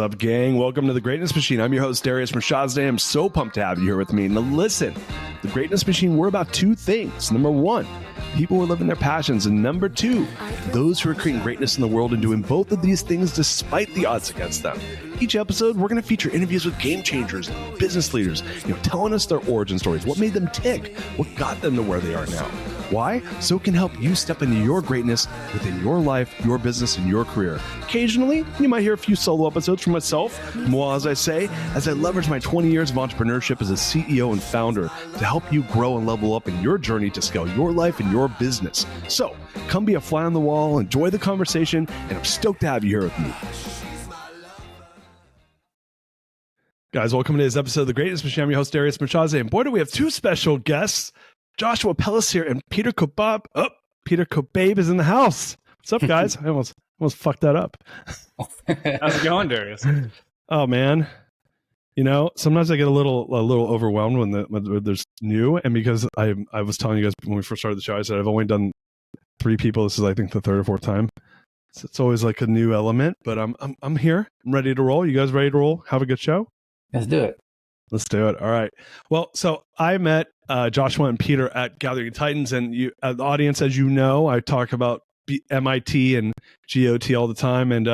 What's up, gang? Welcome to The Greatness Machine. I'm your host, Darius Mershazde. I'm so pumped to have you here with me. Now listen, The Greatness Machine, we're about two things. Number one, people who are living their passions. And number two, those who are creating greatness in the world and doing both of these things despite the odds against them. Each episode, we're going to feature interviews with game changers, business leaders, telling us their origin stories, what made them tick, what got them to where they are now. Why? So it can help you step into your greatness within your life, your business, and your career. Occasionally, you might hear a few solo episodes from myself, moi, as I leverage my 20 years of entrepreneurship as a CEO and founder to help you grow and level up in your journey to scale your life and your business. So come be a fly on the wall, enjoy the conversation, and I'm stoked to have you here with me. Guys, welcome to today's episode of The Greatness Machine. I'm your host, Darius Mershazde, and boy, do we have two special guests, Joshua Pellicer and Peter Cobabe. Oh, Peter Cobabe is in the house. What's up, guys? I almost fucked that up. How's it going, Darius? Oh, man. Sometimes I get a little overwhelmed when there's new, and because I was telling you guys when we first started the show, I said I've only done 3 people. This is, I think, the 3rd or 4th time. So it's always like a new element, but I'm here. I'm ready to roll. You guys ready to roll? Have a good show? Let's do it. Let's do it. All right. Well, so I met Joshua and Peter at Gathering Titans, and the audience, as you know, I talk about MIT and GOT all the time, and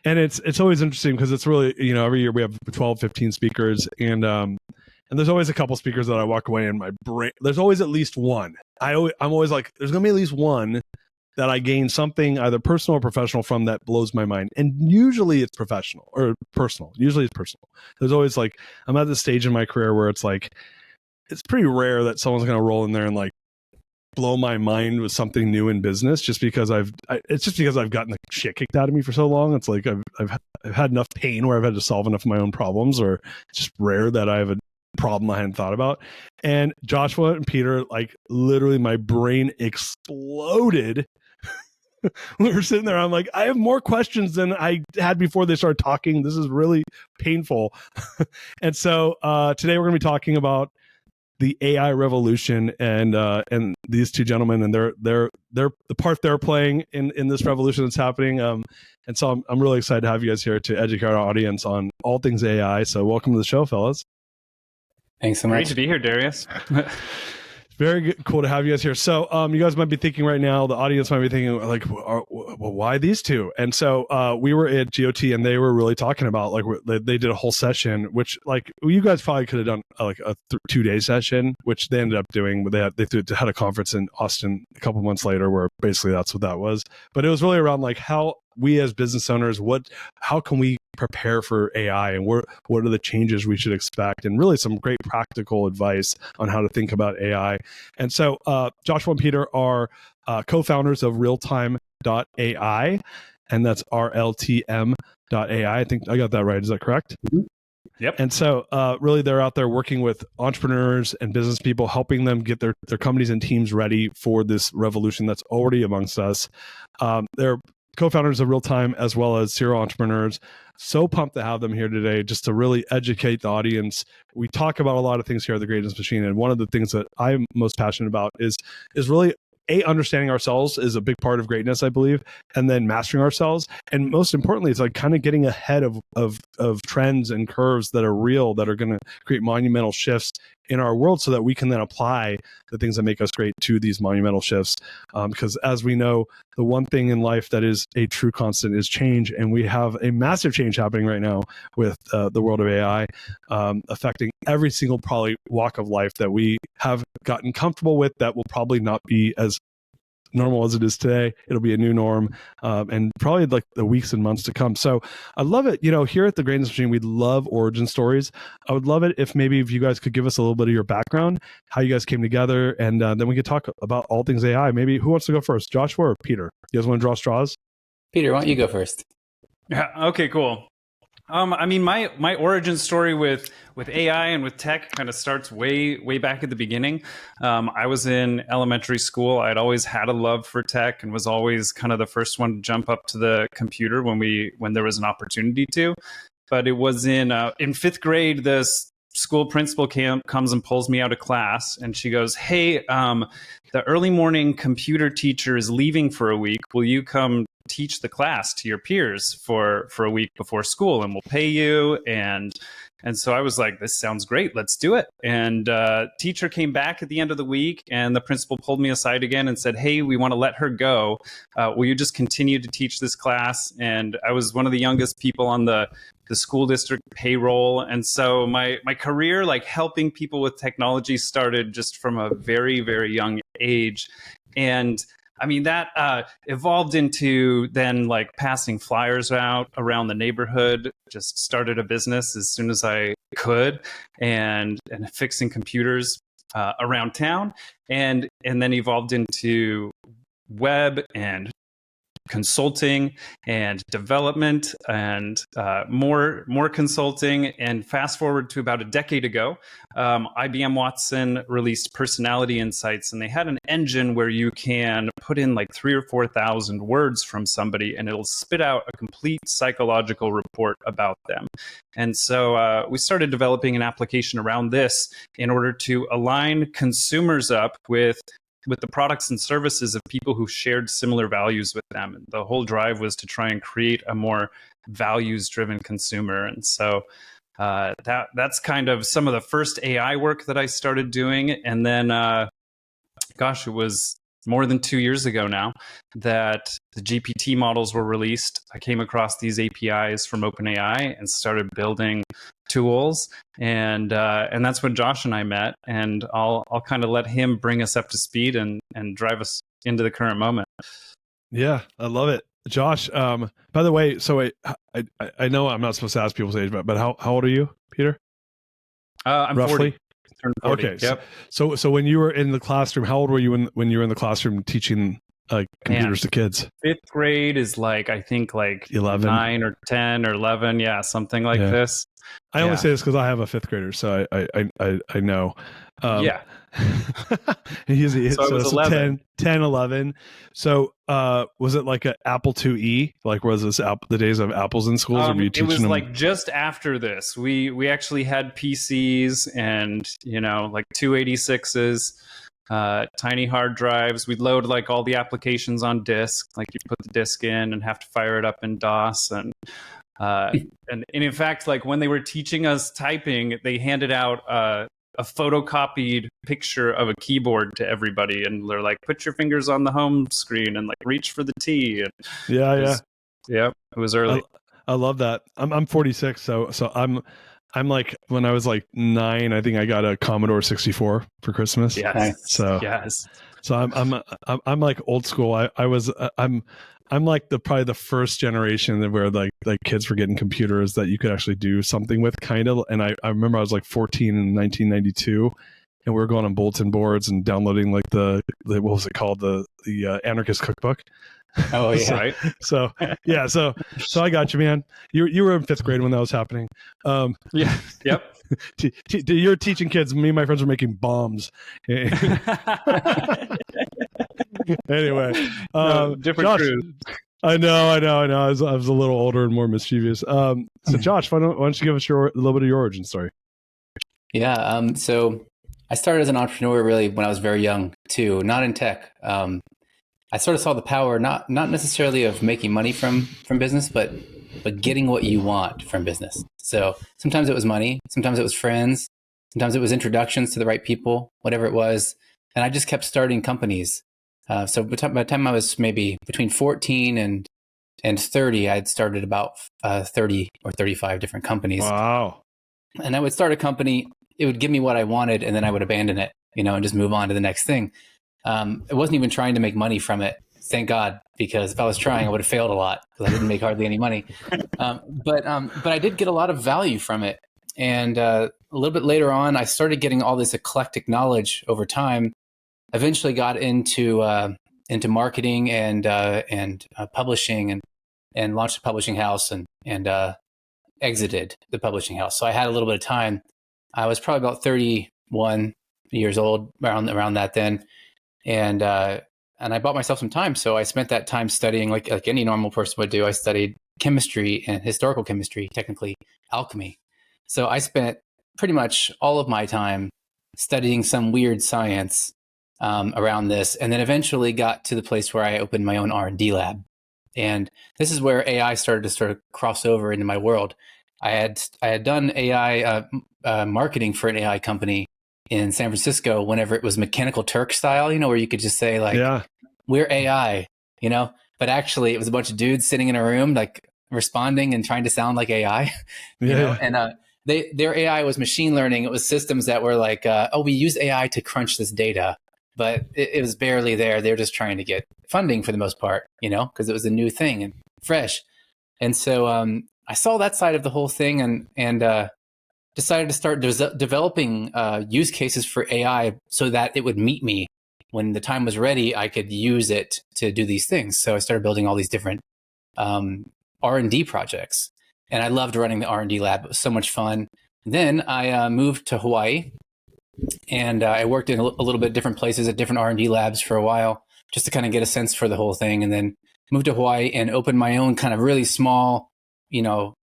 it's always interesting because it's really, every year we have 12, 15 speakers, and there's always a couple speakers that I walk away in my brain. There's always at least one. I'm always like, there's going to be at least one that I gain something either personal or professional from that blows my mind. And usually it's professional or personal. Usually it's personal. There's always like, I'm at this stage in my career where it's like, it's pretty rare that someone's going to roll in there and like blow my mind with something new in business just because it's just because I've gotten the shit kicked out of me for so long. It's like, I've had enough pain where I've had to solve enough of my own problems, or it's just rare that I have a problem I hadn't thought about. And Joshua and Peter, like literally my brain exploded. We were sitting there. I'm like, I have more questions than I had before they started talking. This is really painful. And so today we're going to be talking about the AI revolution and these two gentlemen and they're the part they're playing in this revolution that's happening. And so I'm really excited to have you guys here to educate our audience on all things AI. So welcome to the show, fellas. Thanks so much. Great to be here, Darius. Very good, cool to have you guys here. So you guys might be thinking right now, the audience might be thinking like, well, why these two? And so we were at GOT and they were really talking about like, they did a whole session, which like you guys probably could have done like a 2-day session, which they ended up doing. They had a conference in Austin a couple months later where basically that's what that was. But it was really around like how we as business owners, how can we prepare for AI and what are the changes we should expect, and really some great practical advice on how to think about AI. And so Joshua and Peter are co-founders of realtime.ai, and that's RLTM.ai. I think I got that right. Is that correct? Mm-hmm. Yep. And so really they're out there working with entrepreneurs and business people, helping them get their companies and teams ready for this revolution that's already amongst us. They're co-founders of Real Time as well as serial entrepreneurs. So pumped to have them here today just to really educate the audience. We talk about a lot of things here at The Greatness Machine, and one of the things that I'm most passionate about is really understanding ourselves is a big part of greatness, I believe, and then mastering ourselves. And most importantly, it's like kind of getting ahead of trends and curves that are real, that are going to create monumental shifts in our world so that we can then apply the things that make us great to these monumental shifts. Because as we know, the one thing in life that is a true constant is change. And we have a massive change happening right now with the world of AI affecting every single probably walk of life that we have gotten comfortable with, that will probably not be as normal as it is today. It'll be a new norm, and probably like the weeks and months to come. So I love it. Here at The Greatness Machine, we love origin stories. I would love it if you guys could give us a little bit of your background, how you guys came together, and then we could talk about all things AI. Maybe who wants to go first, Joshua or Peter? You guys want to draw straws? Peter, why don't you go first? Yeah. Okay, cool. I mean, my origin story with AI and with tech kind of starts way back at the beginning. I was in elementary school. I'd always had a love for tech and was always kind of the first one to jump up to the computer when there was an opportunity to. But it was in 5th grade, the school principal comes and pulls me out of class, and she goes, "Hey, the early morning computer teacher is leaving for a week. Will you come teach the class to your peers for a week before school, and we'll pay you. And so I was like, this sounds great. Let's do it. And teacher came back at the end of the week, and the principal pulled me aside again and said, hey, we want to let her go. Will you just continue to teach this class? And I was one of the youngest people on the school district payroll. And so my career, like helping people with technology, started just from a very, very young age. And I mean, that evolved into then like passing flyers out around the neighborhood, just started a business as soon as I could, and fixing computers around town, and then evolved into web and consulting and development and more consulting. And fast forward to about a decade ago, IBM Watson released Personality Insights, and they had an engine where you can put in like 3,000 or 4,000 words from somebody, and it'll spit out a complete psychological report about them. And so we started developing an application around this in order to align consumers up with the products and services of people who shared similar values with them. And the whole drive was to try and create a more values-driven consumer. And so that's kind of some of the first AI work that I started doing. And then, it was more than 2 years ago now that the GPT models were released. I came across these APIs from OpenAI and started building tools, and that's when Josh and I met. And I'll kind of let him bring us up to speed and drive us into the current moment. Yeah, I love it, Josh. By the way, so I know I'm not supposed to ask people's age, but how old are you, Peter? I'm roughly 40. Turned 40. Okay. Yep. So when you were in the classroom, how old were you when you were in the classroom teaching computers to kids? Fifth grade is like, I think like 11, 9 or 10 or 11. Yeah, something like this. I only say this because I have a fifth grader, so I know. Yeah. He's So I was 11. 10, 11. So was it like an Apple IIe? Like was this the days of apples in schools? Or were you It teaching was them? like just after this. We actually had PCs and, like 286s, tiny hard drives. We'd load like all the applications on disk. Like you put the disk in and have to fire it up in DOS. And in fact, like when they were teaching us typing, they handed out a photocopied picture of a keyboard to everybody, and they're like, put your fingers on the home screen and like reach for the T. And it was early. I love that. I'm 46, so I'm like, when I was like 9, I think I got a Commodore 64 for Christmas. Yes. So yes. So I'm like old school. I'm like probably the first generation where like kids were getting computers that you could actually do something with, kind of. And I remember I was like 14 in 1992, and we were going on bulletin boards and downloading like the what was it called, the Anarchist Cookbook. Oh yeah. Right. So I got you, man. You were in fifth grade when that was happening. Yeah. Yep. You're teaching kids. Me and my friends were making bombs. Anyway, different Josh, crews. I know. I was a little older and more mischievous. So Josh, why don't you give us a little bit of your origin story? Yeah. So I started as an entrepreneur really when I was very young too, not in tech. I sort of saw the power, not necessarily of making money from business, but getting what you want from business. So sometimes it was money, sometimes it was friends, sometimes it was introductions to the right people, whatever it was. And I just kept starting companies. So by the time I was maybe between 14 and 30, I had started about 30 or 35 different companies. Wow. And I would start a company, it would give me what I wanted, and then I would abandon it, and just move on to the next thing. I wasn't even trying to make money from it, thank God, because if I was trying, I would have failed a lot because I didn't make hardly any money. But I did get a lot of value from it. And a little bit later on, I started getting all this eclectic knowledge over time. Eventually got into marketing and publishing and launched a publishing house and exited the publishing house. So I had a little bit of time. I was probably about 31 years old around that then. And I bought myself some time. So I spent that time studying like any normal person would do. I studied chemistry and historical chemistry, technically alchemy. So I spent pretty much all of my time studying some weird science around this, and then eventually got to the place where I opened my own R&D lab. And this is where AI started to sort of cross over into my world. I had done AI marketing for an AI company in San Francisco whenever it was Mechanical Turk style, where you could just say like, Yeah. we're AI, but actually it was a bunch of dudes sitting in a room like responding and trying to sound like AI, Yeah. and their AI was machine learning. It was systems that were like, we use AI to crunch this data, but it was barely there. They were just trying to get funding for the most part, because it was a new thing and fresh. And so I saw that side of the whole thing and decided to start developing use cases for AI so that it would meet me when the time was ready. I could use it to do these things. So I started building all these different R&D projects, and I loved running the R&D lab. It was so much fun. Then I moved to Hawaii, and I worked in a little bit different places at different R&D labs for a while, just to kind of get a sense for the whole thing. And then moved to Hawaii and opened my own kind of really small,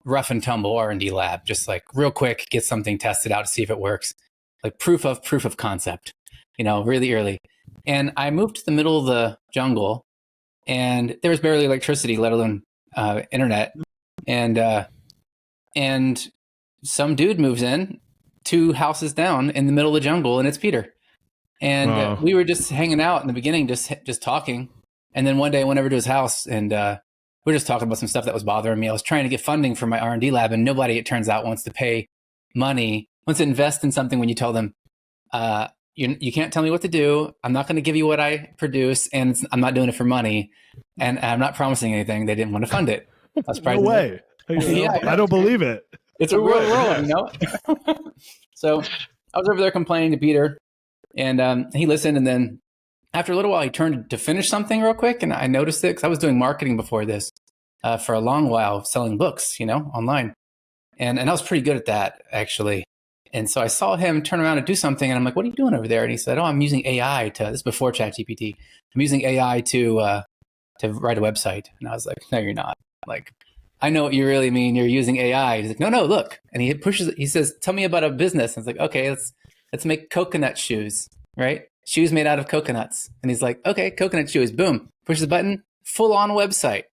rough and tumble R&D lab, just like real quick, get something tested out to see if it works, like proof of concept, really early. And I moved to the middle of the jungle, and there was barely electricity, let alone internet. And some dude moves in 2 houses down in the middle of the jungle, and it's Peter. And we were just hanging out in the beginning, just talking. And then one day I went over to his house, and we were just talking about some stuff that was bothering me. I was trying to get funding for my R&D lab, and nobody, it turns out, wants to pay money, wants to invest in something when you tell them, you can't tell me what to do. I'm not going to give you what I produce, and I'm not doing it for money, and I'm not promising anything. They didn't want to fund it. That's no way. Yeah, I don't believe it. It's a real world, So I was over there complaining to Peter, and he listened. And then after a little while, he turned to finish something real quick, and I noticed it because I was doing marketing before this for a long while, selling books, online, and I was pretty good at that actually. And so I saw him turn around and do something, and I'm like, "What are you doing over there?" And he said, "Oh, I'm using AI to." This is before ChatGPT. I'm using AI to write a website, and I was like, "No, you're not." Like, I know what you really mean. You're using AI. He's like, no, look. And he pushes it. He says, "Tell me about a business." And it's like, okay, let's make coconut shoes, right? Shoes made out of coconuts. And he's like, okay, coconut shoes. Boom. Pushes the button. Full on website.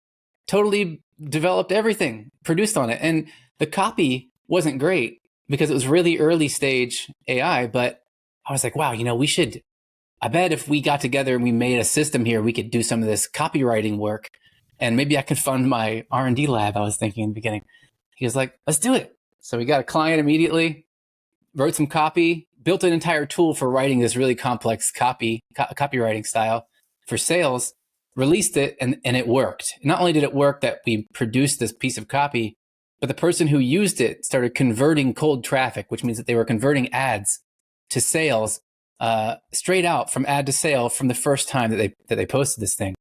Totally developed everything. Produced on it. And the copy wasn't great because it was really early stage AI. But I was like, wow, we should. I bet if we got together and we made a system here, we could do some of this copywriting work. And maybe I could fund my R&D lab, I was thinking in the beginning. He was like, let's do it. So we got a client immediately, wrote some copy, built an entire tool for writing this really complex copywriting style for sales, released it, and it worked. Not only did it work that we produced this piece of copy, but the person who used it started converting cold traffic, which means that they were converting ads to sales straight out from ad to sale from the first time that they posted this thing.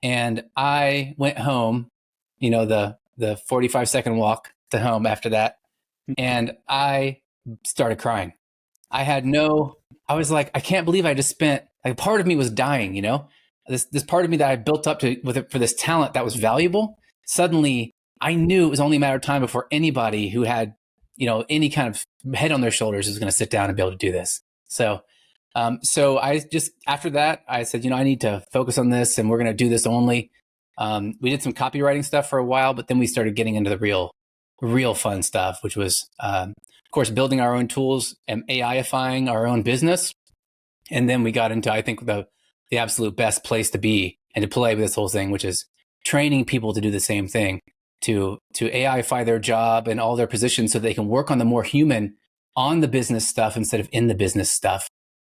And I went home, the 45-second walk to home after that. And I started crying. I was like, I can't believe I just spent, like, part of me was dying, this part of me that I built up for this talent that was valuable. Suddenly I knew it was only a matter of time before anybody who had, any kind of head on their shoulders was going to sit down and be able to do this. So I just, after that, I said, I need to focus on this, and we're going to do this only. We did some copywriting stuff for a while, but then we started getting into the real fun stuff, which was, of course, building our own tools and AI-ifying our own business. And then we got into, I think, the absolute best place to be and to play with this whole thing, which is training people to do the same thing, to AI-ify their job and all their positions so they can work on the more human, on the business stuff instead of in the business stuff.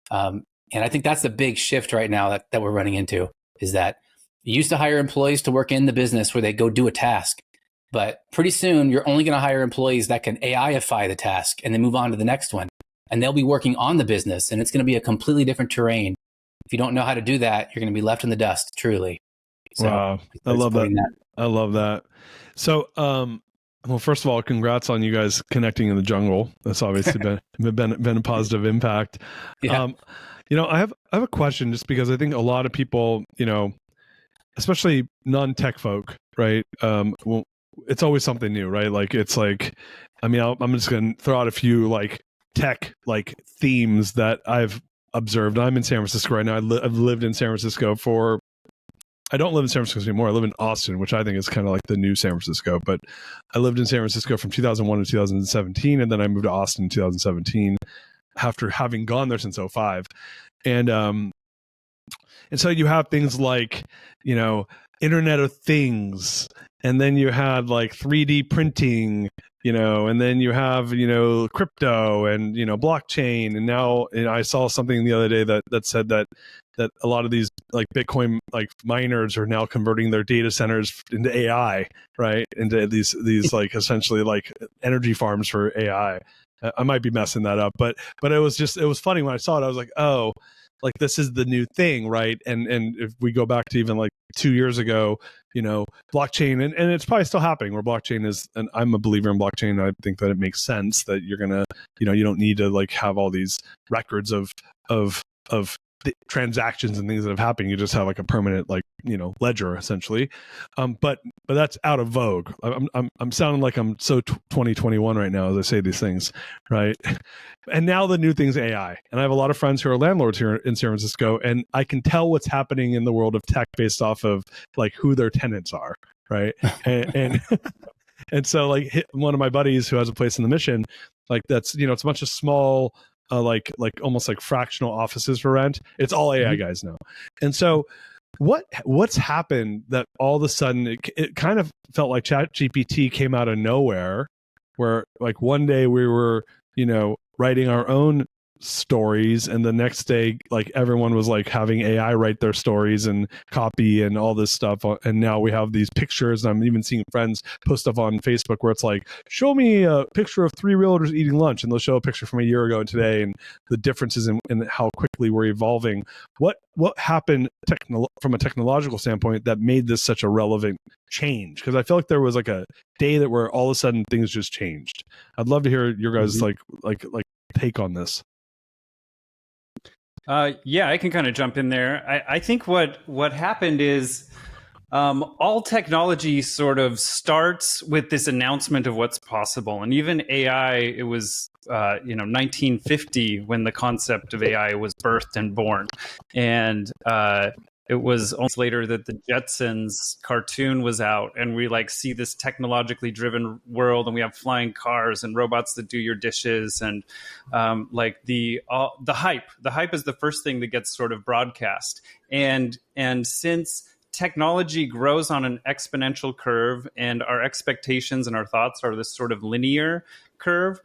And I think that's the big shift right now that we're running into, is that you used to hire employees to work in the business where they go do a task. But pretty soon you're only going to hire employees that can AI-ify the task and then move on to the next one. And they'll be working on the business, and it's going to be a completely different terrain. If you don't know how to do that, you're going to be left in the dust, truly. So wow. I love that. I love that. So, well, first of all, congrats on you guys connecting in the jungle. That's obviously been a positive impact. Yeah. I have a question, just because I think a lot of people, especially non-tech folk, right? Well, it's always something new, right? Like, it's like, I'm just going to throw out a few like tech like themes that I've observed. I'm in San Francisco right now. I've lived in San Francisco for I don't live in San Francisco anymore. I live in Austin, which I think is kind of like the new San Francisco. But I lived in San Francisco from 2001 to 2017, and then I moved to Austin in 2017 after having gone there since '05. And so you have things like, Internet of Things, and then you had like 3D printing, and then you have, crypto and, blockchain. And now I saw something the other day that said that a lot of these like Bitcoin like miners are now converting their data centers into AI, right? Into these like essentially like energy farms for AI. I might be messing that up, but it was funny when I saw it. I was like, oh, like this is the new thing, right? And if we go back to even like 2 years ago, blockchain, and it's probably still happening where blockchain is, and I'm a believer in blockchain. I think that it makes sense that you're gonna, you don't need to like have all these records of the transactions and things that have happened. You just have like a permanent like ledger essentially. But that's out of vogue. I'm sounding like I'm so 2021 right now as I say these things, right? And now the new thing's AI. And I have a lot of friends who are landlords here in San Francisco, and I can tell what's happening in the world of tech based off of like who their tenants are, right? and and so like one of my buddies who has a place in the Mission, like that's it's a bunch of small like almost like fractional offices for rent. It's all AI guys now. And so what's happened that all of a sudden it kind of felt like ChatGPT came out of nowhere, where like one day we were writing our own stories, and the next day like everyone was like having AI write their stories and copy and all this stuff. And now we have these pictures, and I'm even seeing friends post stuff on Facebook where it's like, show me a picture of 3 realtors eating lunch, and they'll show a picture from a year ago and today, and the differences in how quickly we're evolving. What happened from a technological standpoint that made this such a relevant change? Because I feel like there was like a day that where all of a sudden things just changed. I'd love to hear your guys like take on this. Yeah, I can kind of jump in there. I think what happened is all technology sort of starts with this announcement of what's possible. And even AI, it was 1950 when the concept of AI was birthed and born. And it was almost later that the Jetsons cartoon was out, and we like see this technologically driven world, and we have flying cars and robots that do your dishes, and like the hype is the first thing that gets sort of broadcast. And since technology grows on an exponential curve, and our expectations and our thoughts are this sort of linear curve.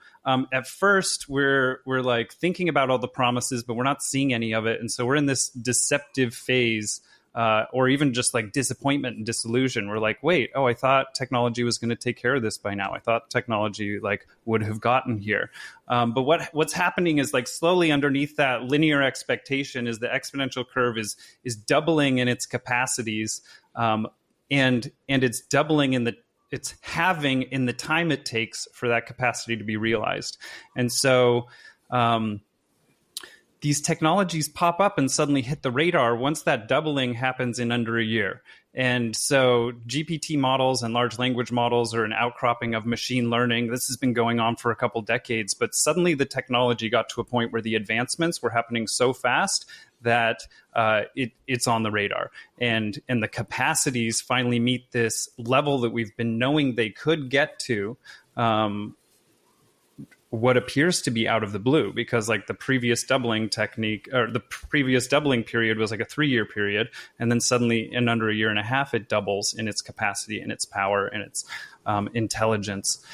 At first, we're like thinking about all the promises, but we're not seeing any of it, and so we're in this deceptive phase, or even just like disappointment and disillusion. We're like, wait, I thought technology was going to take care of this by now. I thought technology like would have gotten here. But what's happening is like slowly underneath that linear expectation is the exponential curve is doubling in its capacities, and it's doubling it's halving in the time it takes for that capacity to be realized. And so these technologies pop up and suddenly hit the radar once that doubling happens in under a year. And so GPT models and large language models are an outcropping of machine learning. This has been going on for a couple decades, but suddenly the technology got to a point where the advancements were happening so fast that it's on the radar, and the capacities finally meet this level that we've been knowing they could get to, what appears to be out of the blue, because like the previous doubling technique, or the previous doubling period was like a 3-year period, and then suddenly in under a year and a half it doubles in its capacity and its power and its intelligence.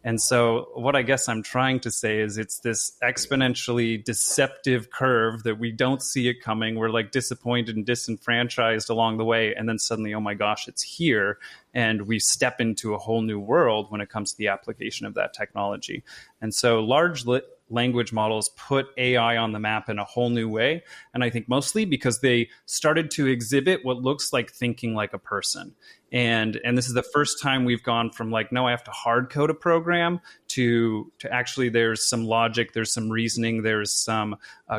And so what I guess I'm trying to say is it's this exponentially deceptive curve that we don't see it coming. We're like disappointed and disenfranchised along the way. And then suddenly, oh my gosh, it's here. And we step into a whole new world when it comes to the application of that technology. And so large language models put AI on the map in a whole new way. And I think mostly because they started to exhibit what looks like thinking like a person. And this is the first time we've gone from like, no, I have to hard code a program to actually there's some logic, there's some reasoning, there's some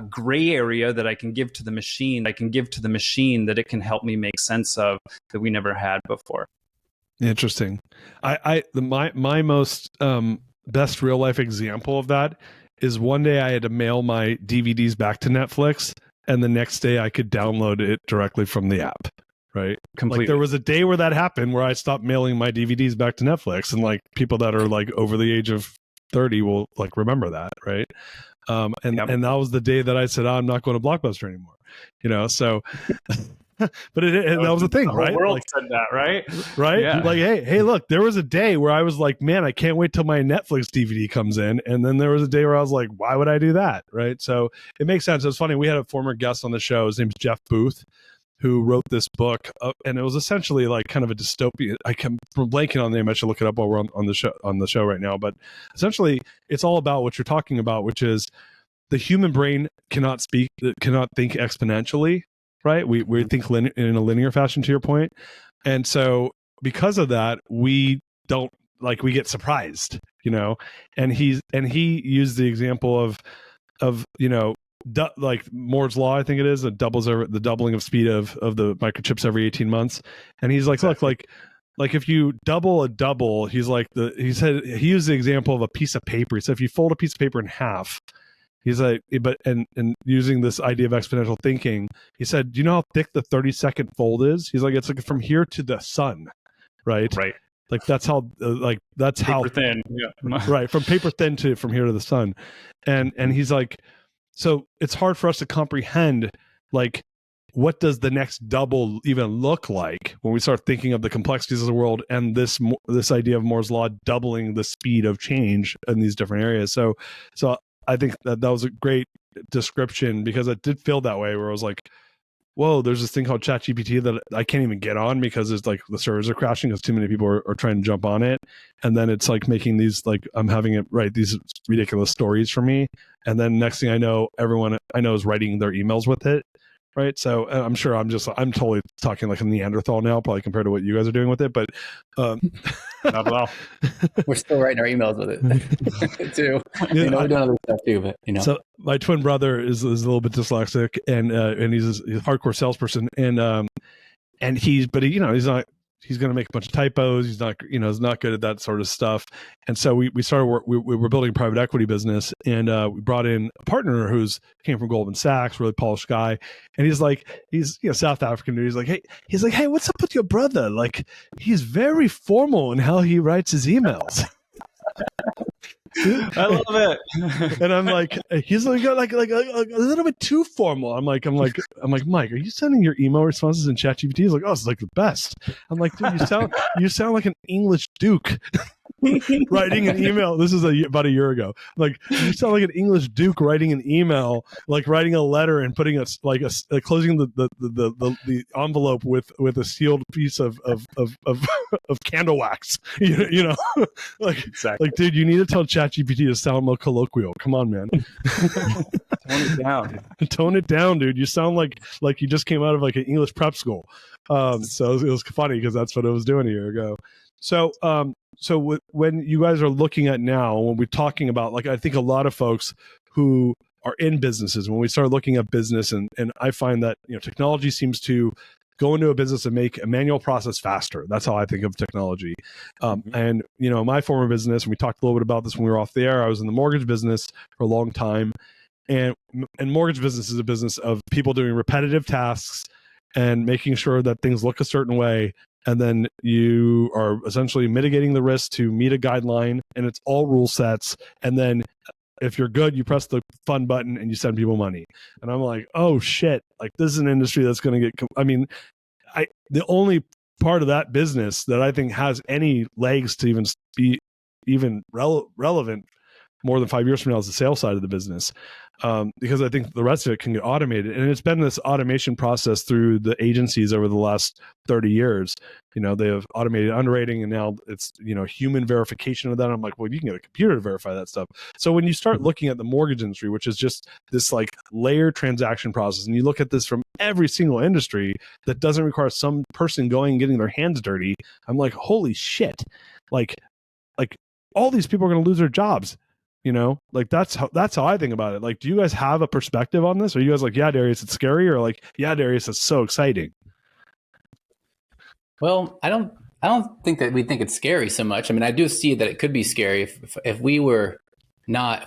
gray area that I can give to the machine. I can give to the machine that it can help me make sense of that we never had before. Interesting. My most best real life example of that is one day I had to mail my DVDs back to Netflix, and the next day I could download it directly from the app. right? Completely. Like there was a day where that happened where I stopped mailing my DVDs back to Netflix, and like people that are like over the age of 30 will like remember that, right? And that was the day that I said, I'm not going to Blockbuster anymore, so but that was a thing, the whole right? world like, said that, right? right? Yeah. Like, hey, look, there was a day where I was like, man, I can't wait till my Netflix DVD comes in. And then there was a day where I was like, why would I do that? Right. So it makes sense. It's funny. We had a former guest on the show. His name's Jeff Booth, who wrote this book. And it was essentially like kind of a dystopian. I'm blanking on the name. I should look it up while we're on the show right now. But essentially, it's all about what you're talking about, which is the human brain cannot think exponentially. Right. We think in a linear fashion, to your point. And so because of that, we don't we get surprised, and he used the example of like Moore's law, I think it is, the doubling of speed of the microchips every 18 months. And he's like, exactly. Look, like if you double a double, he used the example of a piece of paper. He said, if you fold a piece of paper in half, he's like, and using this idea of exponential thinking, he said, do you know how thick the 30-second fold is? He's like, it's like from here to the sun, right? Right. Like that's how, paper thin. Yeah. Right. From paper thin to from here to the sun. And he's like, so it's hard for us to comprehend, like, what does the next double even look like when we start thinking of the complexities of the world and this idea of Moore's law doubling the speed of change in these different areas. So I think that was a great description, because it did feel that way, where I was like, whoa, there's this thing called ChatGPT that I can't even get on because it's like the servers are crashing because too many people are trying to jump on it. And then it's like making these, like, I'm having it write these ridiculous stories for me. And then next thing I know, everyone I know is writing their emails with it. Right. So I'm sure I'm totally talking like a Neanderthal now, probably compared to what you guys are doing with it. But not at all. We're still writing our emails with it too. Yeah, we're doing other stuff too, but So my twin brother is a little bit dyslexic, and he's a hardcore salesperson, and he's not. He's going to make a bunch of typos. He's not, is not good at that sort of stuff. And so we started work. We were building a private equity business, and we brought in a partner came from Goldman Sachs, really polished guy. And he's South African dude. He's like, hey, what's up with your brother? Like, he's very formal in how he writes his emails. I love it. And I'm like, he's like a little bit too formal. I'm like, Mike, are you sending your email responses in ChatGPT? He's like, oh, it's like the best. I'm like, dude, you sound like an English duke writing an email. This is about a year ago. Like, you sound like an English duke writing an email, like writing a letter and putting closing the envelope with a sealed piece of candle wax. Like, exactly. Like, dude, you need to tell ChatGPT to sound more colloquial. Come on, man. Tone it down. Tone it down, dude. You sound like you just came out of like an English prep school. So it was funny because that's what I was doing a year ago. So when you guys are looking at now, when we're talking about, like, I think a lot of folks who are in businesses, when we start looking at business, and I find that technology seems to go into a business and make a manual process faster. That's how I think of technology. And my former business, and we talked a little bit about this when we were off the air, I was in the mortgage business for a long time, and mortgage business is a business of people doing repetitive tasks and making sure that things look a certain way. And then you are essentially mitigating the risk to meet a guideline, and it's all rule sets. And then if you're good, you press the fun button and you send people money. And I'm like, oh shit, like, this is an industry that's going to get, the only part of that business that I think has any legs to even be relevant more than 5 years from now is the sales side of the business. Because I think the rest of it can get automated. And it's been this automation process through the agencies over the last 30 years. They have automated underwriting, and now it's, human verification of that. I'm like, well, you can get a computer to verify that stuff. So when you start looking at the mortgage industry, which is just this like layered transaction process, and you look at this from every single industry that doesn't require some person going and getting their hands dirty, I'm like, holy shit. Like all these people are going to lose their jobs. Like that's how I think about it. Like, do you guys have a perspective on this? Are you guys like, yeah, Darius, it's scary, or like, yeah, Darius, it's so exciting? Well, I don't think that we think it's scary so much. I mean, I do see that it could be scary if we were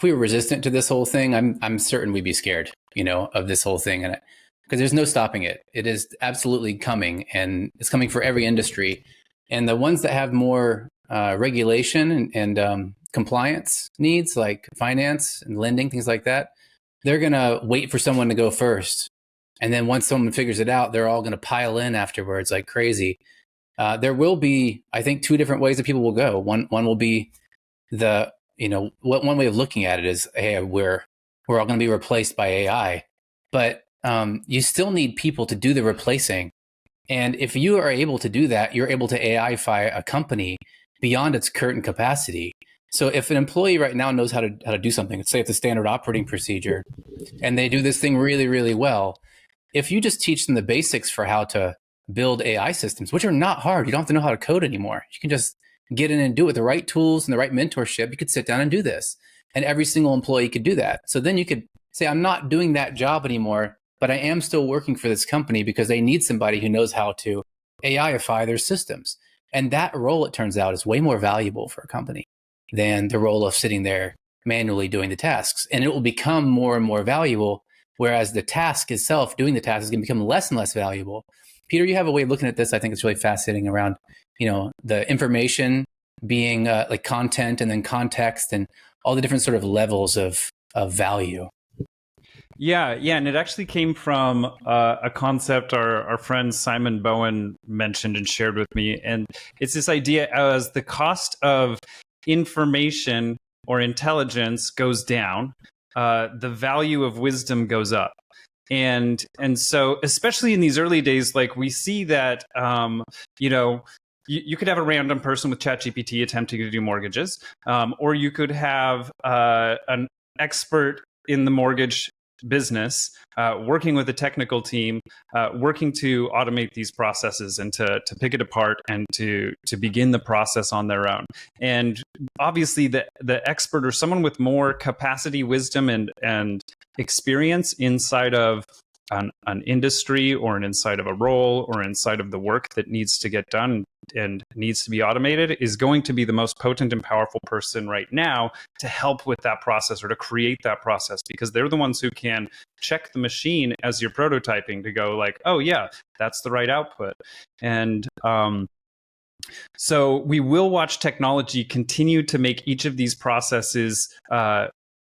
resistant to this whole thing. I'm certain we'd be scared, of this whole thing. because there's no stopping it. It is absolutely coming, and it's coming for every industry. And the ones that have more regulation and compliance needs, like finance and lending, things like that, they're going to wait for someone to go first. And then once someone figures it out, they're all going to pile in afterwards like crazy. There will be, I think, two different ways that people will go. One will be one way of looking at it is, hey, we're all going to be replaced by AI. But you still need people to do the replacing. And if you are able to do that, you're able to AIfy a company beyond its current capacity. So if an employee right now knows how to do something, let's say it's a standard operating procedure, and they do this thing really, really well, if you just teach them the basics for how to build AI systems, which are not hard, you don't have to know how to code anymore. You can just get in and do it with the right tools and the right mentorship. You could sit down and do this. And every single employee could do that. So then you could say, I'm not doing that job anymore, but I am still working for this company because they need somebody who knows how to AIify their systems. And that role, it turns out, is way more valuable for a company than the role of sitting there manually doing the tasks. And it will become more and more valuable, whereas the task itself, doing the task, is going to become less and less valuable. Peter, you have a way of looking at this. I think it's really fascinating around, the information being like content and then context and all the different sort of levels of value. Yeah, and it actually came from a concept our friend Simon Bowen mentioned and shared with me, and it's this idea as the cost of information or intelligence goes down, the value of wisdom goes up. And so, especially in these early days, like we see that, you could have a random person with ChatGPT attempting to do mortgages, or you could have an expert in the mortgage business working with a technical team, working to automate these processes and to pick it apart and to begin the process on their own. And obviously the expert or someone with more capacity, wisdom, and experience inside of an industry or inside of a role or inside of the work that needs to get done and needs to be automated is going to be the most potent and powerful person right now to help with that process or to create that process, because they're the ones who can check the machine as you're prototyping to go like, oh yeah, that's the right output. And so we will watch technology continue to make each of these processes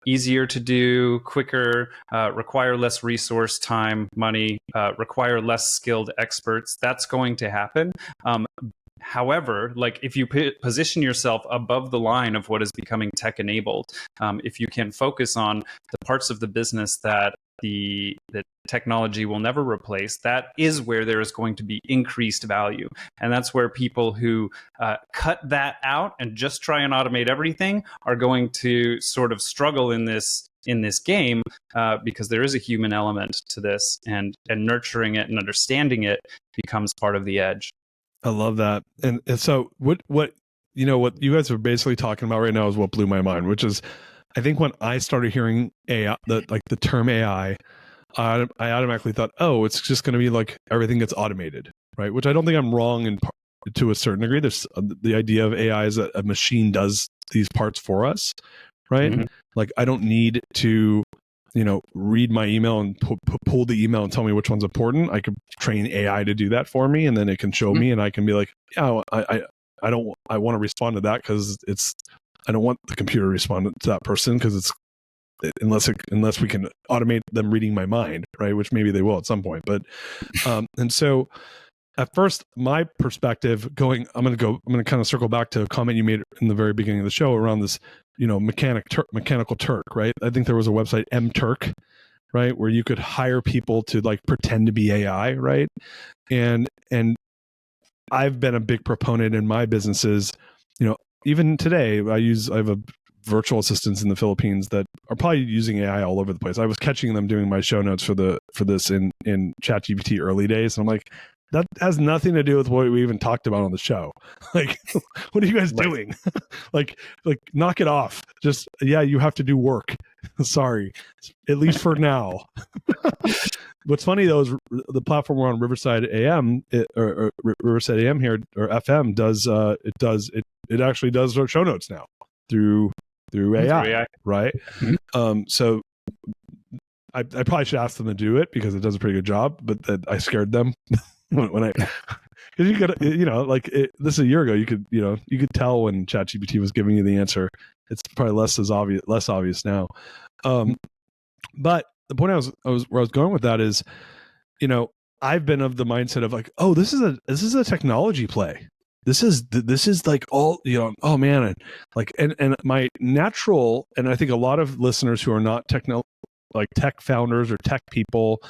easier to do, quicker, require less resource, time, money, require less skilled experts. That's going to happen. However, like if you position yourself above the line of what is becoming tech enabled, if you can focus on the parts of the business that the technology will never replace, that is where there is going to be increased value. And that's where people who cut that out and just try and automate everything are going to sort of struggle in this game, because there is a human element to this, and nurturing it and understanding it becomes part of the edge. I love that. And so what you guys are basically talking about right now is what blew my mind, which is, I think when I started hearing AI, the term AI, I automatically thought, oh, it's just going to be like everything gets automated, right? Which I don't think I'm wrong to a certain degree. There's the idea of AI is that a machine does these parts for us, right? Mm-hmm. Like I don't need to, read my email and pull the email and tell me which one's important. I could train AI to do that for me, and then it can show me, and I can be like, yeah, I want to respond to that because I don't want the computer to respond to that person because it's unless we can automate them reading my mind, right? Which maybe they will at some point. But and so at first, my perspective I'm going to kind of circle back to a comment you made in the very beginning of the show around this, mechanical Turk, right? I think there was a website, mTurk, right, where you could hire people to like pretend to be AI, right? And I've been a big proponent in my businesses, even today, I have a virtual assistants in the Philippines that are probably using AI all over the place. I was catching them doing my show notes for this in ChatGPT early days, and I'm like, that has nothing to do with what we even talked about on the show. Like, what are you guys doing? like, knock it off. Just, yeah, you have to do work. Sorry, at least for now. What's funny though is the platform we're on, Riverside AM or Riverside AM here or FM it actually does show notes now through AI, right? Mm-hmm. So I probably should ask them to do it because it does a pretty good job, but I scared them when I, because you could, like this a year ago, you could tell when ChatGPT was giving you the answer. It's probably less obvious now. But the point where I was going with that is, I've been of the mindset of like, oh, this is a technology play. This is like all, oh man, and my natural, and I think a lot of listeners who are not tech founders or tech people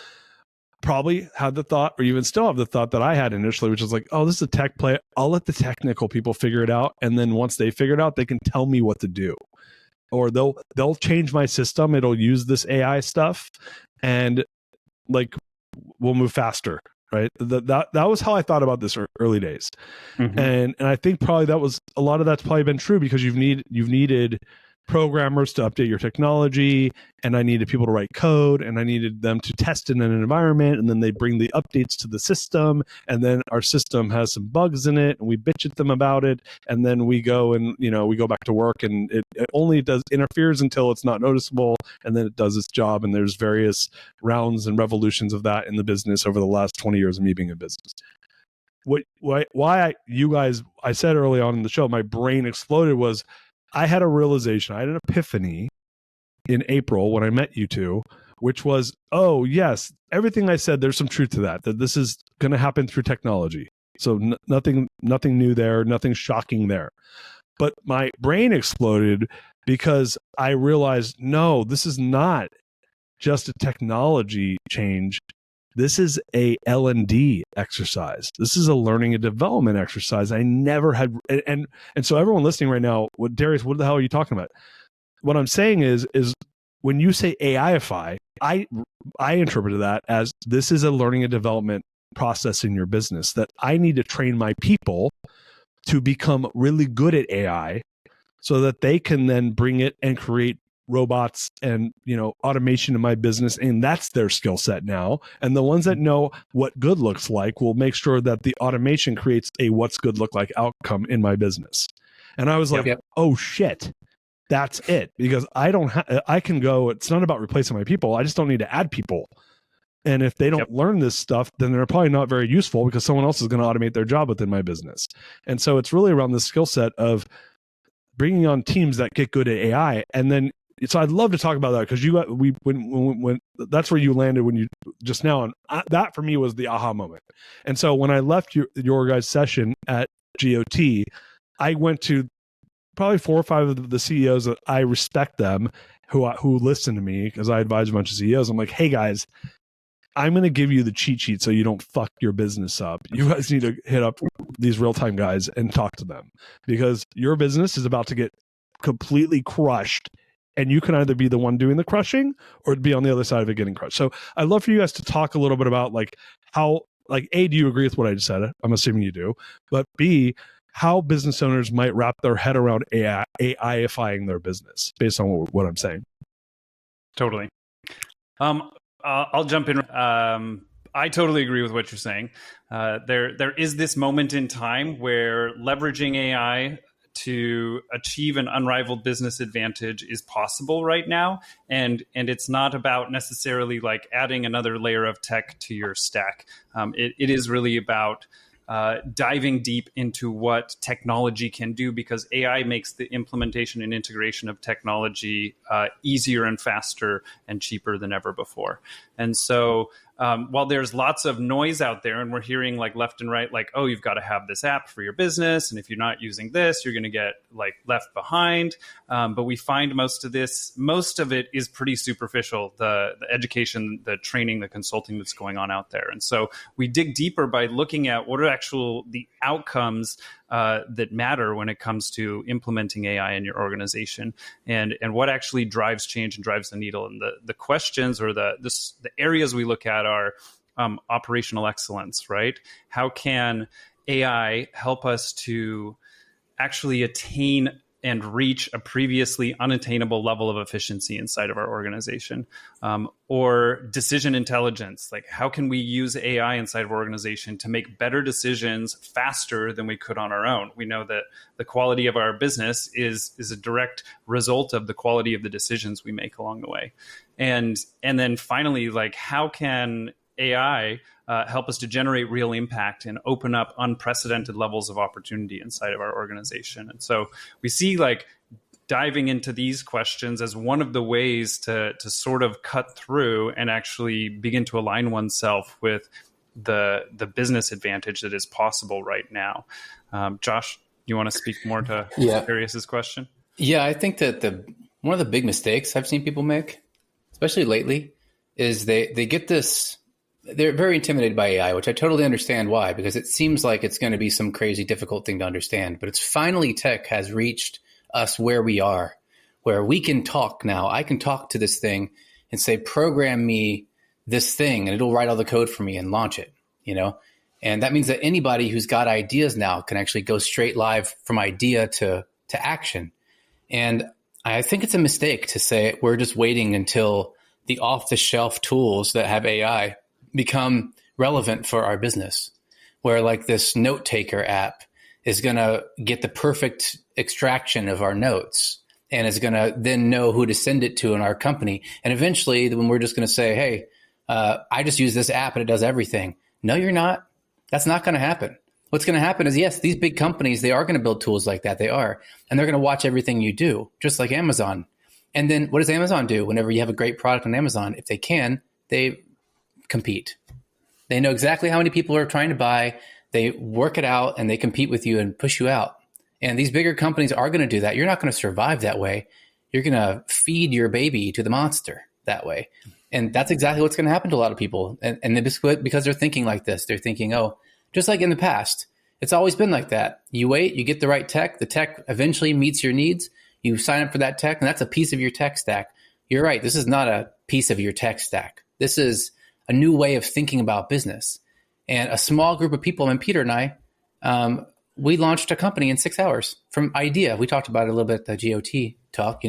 probably had the thought, or even still have the thought that I had initially, which is like, oh, this is a tech play. I'll let the technical people figure it out, and then once they figure it out, they can tell me what to do, or they'll change my system. It'll use this AI stuff, and like we'll move faster. Right. That was how I thought about this early days. Mm-hmm. And I think probably a lot of that's probably been true because you've needed programmers to update your technology, and I needed people to write code, and I needed them to test in an environment, and then they bring the updates to the system, and then our system has some bugs in it, and we bitch at them about it, and then we go and we go back to work, and it only interferes until it's not noticeable, and then it does its job. And there's various rounds and revolutions of that in the business over the last 20 years of me being in business. I said early on in the show, my brain exploded was I had a realization, I had an epiphany in April when I met you two, which was, oh yes, everything I said, there's some truth to that this is going to happen through technology. So nothing new there, nothing shocking there. But my brain exploded because I realized, no, this is not just a technology change. This is a L&D exercise. This is a learning and development exercise. I never had, and so everyone listening right now, Darius, what the hell are you talking about? What I'm saying is when you say AIify, I interpreted that as this is a learning and development process in your business that I need to train my people to become really good at AI so that they can then bring it and create robots and automation in my business, and that's their skill set now. And the ones that know what good looks like will make sure that the automation creates a what's good look like outcome in my business. And I was like, oh shit, that's it, because I can go, it's not about replacing my people, I just don't need to add people. And if they don't learn this stuff, then they're probably not very useful because someone else is going to automate their job within my business. And so it's really around the skill set of bringing on teams that get good at AI. And then so I'd love to talk about that because when that's where you landed when you just now, and that for me was the aha moment. And so when I left your guys' session at GOT, I went to probably 4 or 5 of the CEOs that I respect them, who listen to me because I advise a bunch of CEOs. I'm like, hey guys, I'm going to give you the cheat sheet so you don't fuck your business up. You guys need to hit up these real-time guys and talk to them because your business is about to get completely crushed. And you can either be the one doing the crushing or be on the other side of it getting crushed. So I'd love for you guys to talk a little bit about how A, do you agree with what I just said? I'm assuming you do. But B, how business owners might wrap their head around AIifying their business based on what I'm saying. Totally. I'll jump in. I totally agree with what you're saying. There is this moment in time where leveraging AI to achieve an unrivaled business advantage is possible right now. And it's not about necessarily like adding another layer of tech to your stack. It is really about diving deep into what technology can do, because AI makes the implementation and integration of technology easier and faster and cheaper than ever before. And so while there's lots of noise out there and we're hearing like left and right, like, oh, you've got to have this app for your business, and if you're not using this, you're going to get like left behind. But we find most of it is pretty superficial, the education, the training, the consulting that's going on out there. And so we dig deeper by looking at what are the outcomes that matter when it comes to implementing AI in your organization, and what actually drives change and drives the needle. And the questions or the areas we look at are operational excellence, right? How can AI help us to actually attain and reach a previously unattainable level of efficiency inside of our organization. Or decision intelligence, like how can we use AI inside of our organization to make better decisions faster than we could on our own? We know that the quality of our business is a direct result of the quality of the decisions we make along the way. And then finally, like how can AI help us to generate real impact and open up unprecedented levels of opportunity inside of our organization? And so we see like diving into these questions as one of the ways to sort of cut through and actually begin to align oneself with the business advantage that is possible right now. Josh, you want to speak more to Darius's question? Yeah, I think that one of the big mistakes I've seen people make, especially lately, is they get this. They're very intimidated by AI, which I totally understand why, because it seems like it's going to be some crazy, difficult thing to understand. But it's finally tech has reached us where we are, where we can talk now. I can talk to this thing and say, program me this thing, and it'll write all the code for me and launch it, And that means that anybody who's got ideas now can actually go straight live from idea to action. And I think it's a mistake to say we're just waiting until the off-the-shelf tools that have AI become relevant for our business, where like this note taker app is going to get the perfect extraction of our notes and is going to then know who to send it to in our company. And eventually when we're just going to say, hey, I just use this app and it does everything. No, you're not. That's not going to happen. What's going to happen is, yes, these big companies, they are going to build tools like that. They are. And they're going to watch everything you do, just like Amazon. And then what does Amazon do? Whenever you have a great product on Amazon, if they can, they compete. They know exactly how many people are trying to buy. They work it out and they compete with you and push you out. And these bigger companies are going to do that. You're not going to survive that way. You're going to feed your baby to the monster that way. And that's exactly what's going to happen to a lot of people. And because they're thinking like this, they're thinking, oh, just like in the past, it's always been like that. You wait, you get the right tech. The tech eventually meets your needs. You sign up for that tech, and that's a piece of your tech stack. You're right. This is not a piece of your tech stack. This is a new way of thinking about business. And a small group of people, and Peter and I, we launched a company in 6 hours from idea. We talked about it a little bit at the GOT talk,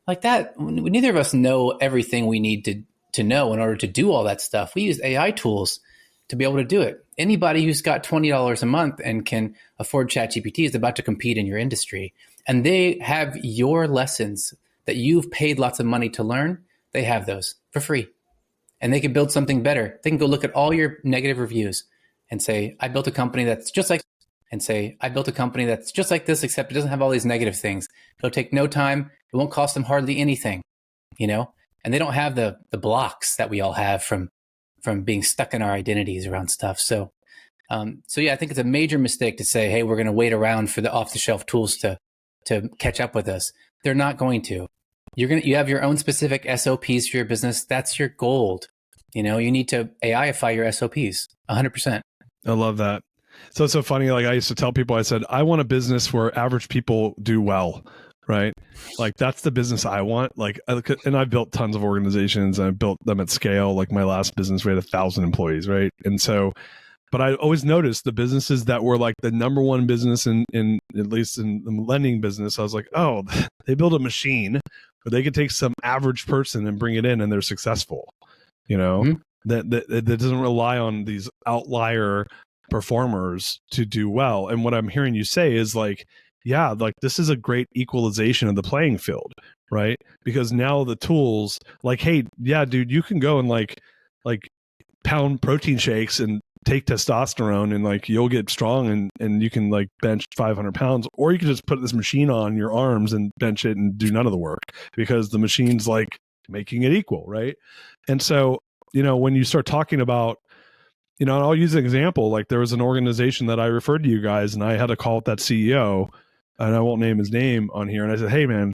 like that. Neither of us know everything we need to know in order to do all that stuff. We use AI tools to be able to do it. Anybody who's got $20 a month and can afford ChatGPT is about to compete in your industry. And they have your lessons that you've paid lots of money to learn. They have those for free. And they can build something better. They can go look at all your negative reviews and say, I built a company that's just like this, except it doesn't have all these negative things. It'll take no time. It won't cost them hardly anything, and they don't have the blocks that we all have from being stuck in our identities around stuff. So yeah, I think it's a major mistake to say, hey, we're going to wait around for the off-the-shelf tools to catch up with us. They're not going to. You have your own specific SOPs for your business. That's your gold. You need to AIify your SOPs 100%. I love that. So it's so funny. Like I used to tell people, I said, I want a business where average people do well, right? Like that's the business I want. Like, and I've built tons of organizations and I built them at scale. Like my last business, we had 1,000 employees, right? And so, but I always noticed the businesses that were like the number one business in at least in the lending business, I was like, oh, they build a machine where they could take some average person and bring it in and they're successful, Mm-hmm. That doesn't rely on these outlier performers to do well. And what I'm hearing you say is like, yeah, like this is a great equalization of the playing field, right? Because now the tools like, hey, yeah, dude, you can go and like pound protein shakes and take testosterone and like you'll get strong and you can like bench 500 pounds, or you can just put this machine on your arms and bench it and do none of the work because the machine's like making it equal, right? And so, when you start talking about, I'll use an example. Like there was an organization that I referred to you guys and I had a call with that CEO and I won't name his name on here. And I said, hey man,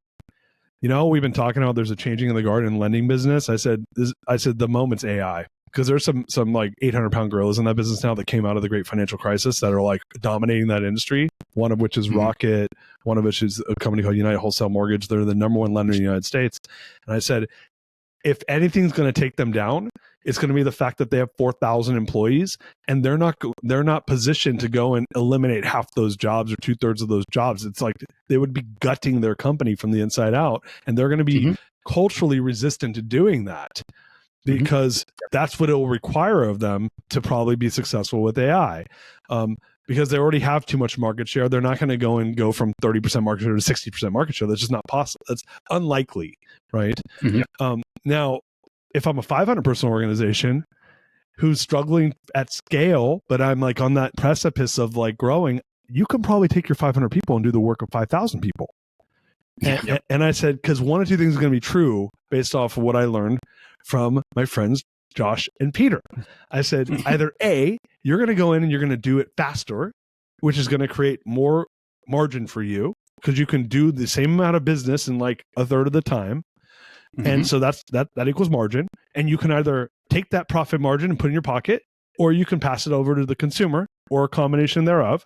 we've been talking about there's a changing of the guard in lending business. I said, the moment's AI. Because there's some like 800-pound gorillas in that business now that came out of the great financial crisis that are like dominating that industry. One of which is Rocket. One of which is a company called United Wholesale Mortgage. They're the number one lender in the United States. And I said, if anything's going to take them down, it's going to be the fact that they have 4,000 employees and they're not positioned to go and eliminate half those jobs or 2/3 of those jobs. It's like they would be gutting their company from the inside out, and they're going to be culturally resistant to doing that because that's what it will require of them to probably be successful with AI. Because they already have too much market share. They're not going to go from 30% market share to 60% market share. That's just not possible. That's unlikely, right? Now, if I'm a 500 person organization who's struggling at scale, but I'm like on that precipice of like growing, you can probably take your 500 people and do the work of 5,000 people. And I said, because one or two things are going to be true based off of what I learned from my friends, Josh and Peter. I said, either A, you're going to go in and you're going to do it faster, which is going to create more margin for you because you can do the same amount of business in like a third of the time. And so that equals margin. And you can either take that profit margin and put it in your pocket, or you can pass it over to the consumer, or a combination thereof.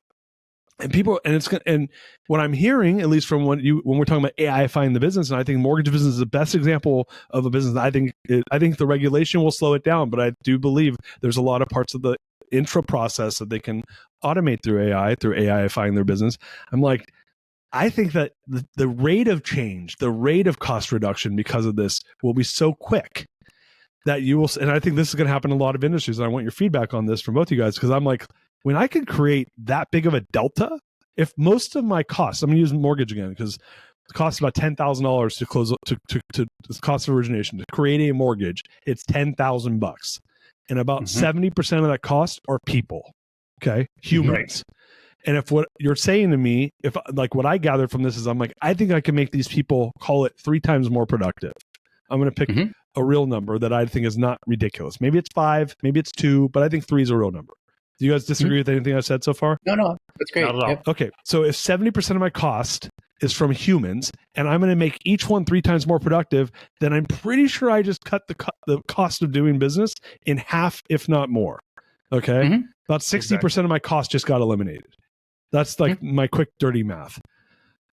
And what I'm hearing, at least from when we're talking about AI-ifying the business, and I think mortgage business is the best example of a business. I think the regulation will slow it down, but I do believe there's a lot of parts of the intra process that they can automate through AI-ifying their business. I'm like, I think that the rate of change, the rate of cost reduction because of this will be so quick that you will, and I think this is going to happen in a lot of industries. And I want your feedback on this from both of you guys, because I'm like, when I can create that big of a delta, if most of my costs, I'm going to use mortgage again, because it costs about $10,000 to close to the cost of origination to create a mortgage. It's $10,000, and about 70% of that cost are people, okay, humans. Right. And if what you're saying to me, if like what I gathered from this is, I'm like, I think I can make these people, call it 3 times more productive. I'm going to pick a real number that I think is not ridiculous. Maybe it's 5, maybe it's 2, but I think 3 is a real number. Do you guys disagree with anything I've said so far? No, that's great. Yep. Okay, so if 70% of my cost is from humans, and I'm going to make each one 3 times more productive, then I'm pretty sure I just cut the cost of doing business in half, if not more. Okay, about 60% of my cost just got eliminated. That's like my quick, dirty math.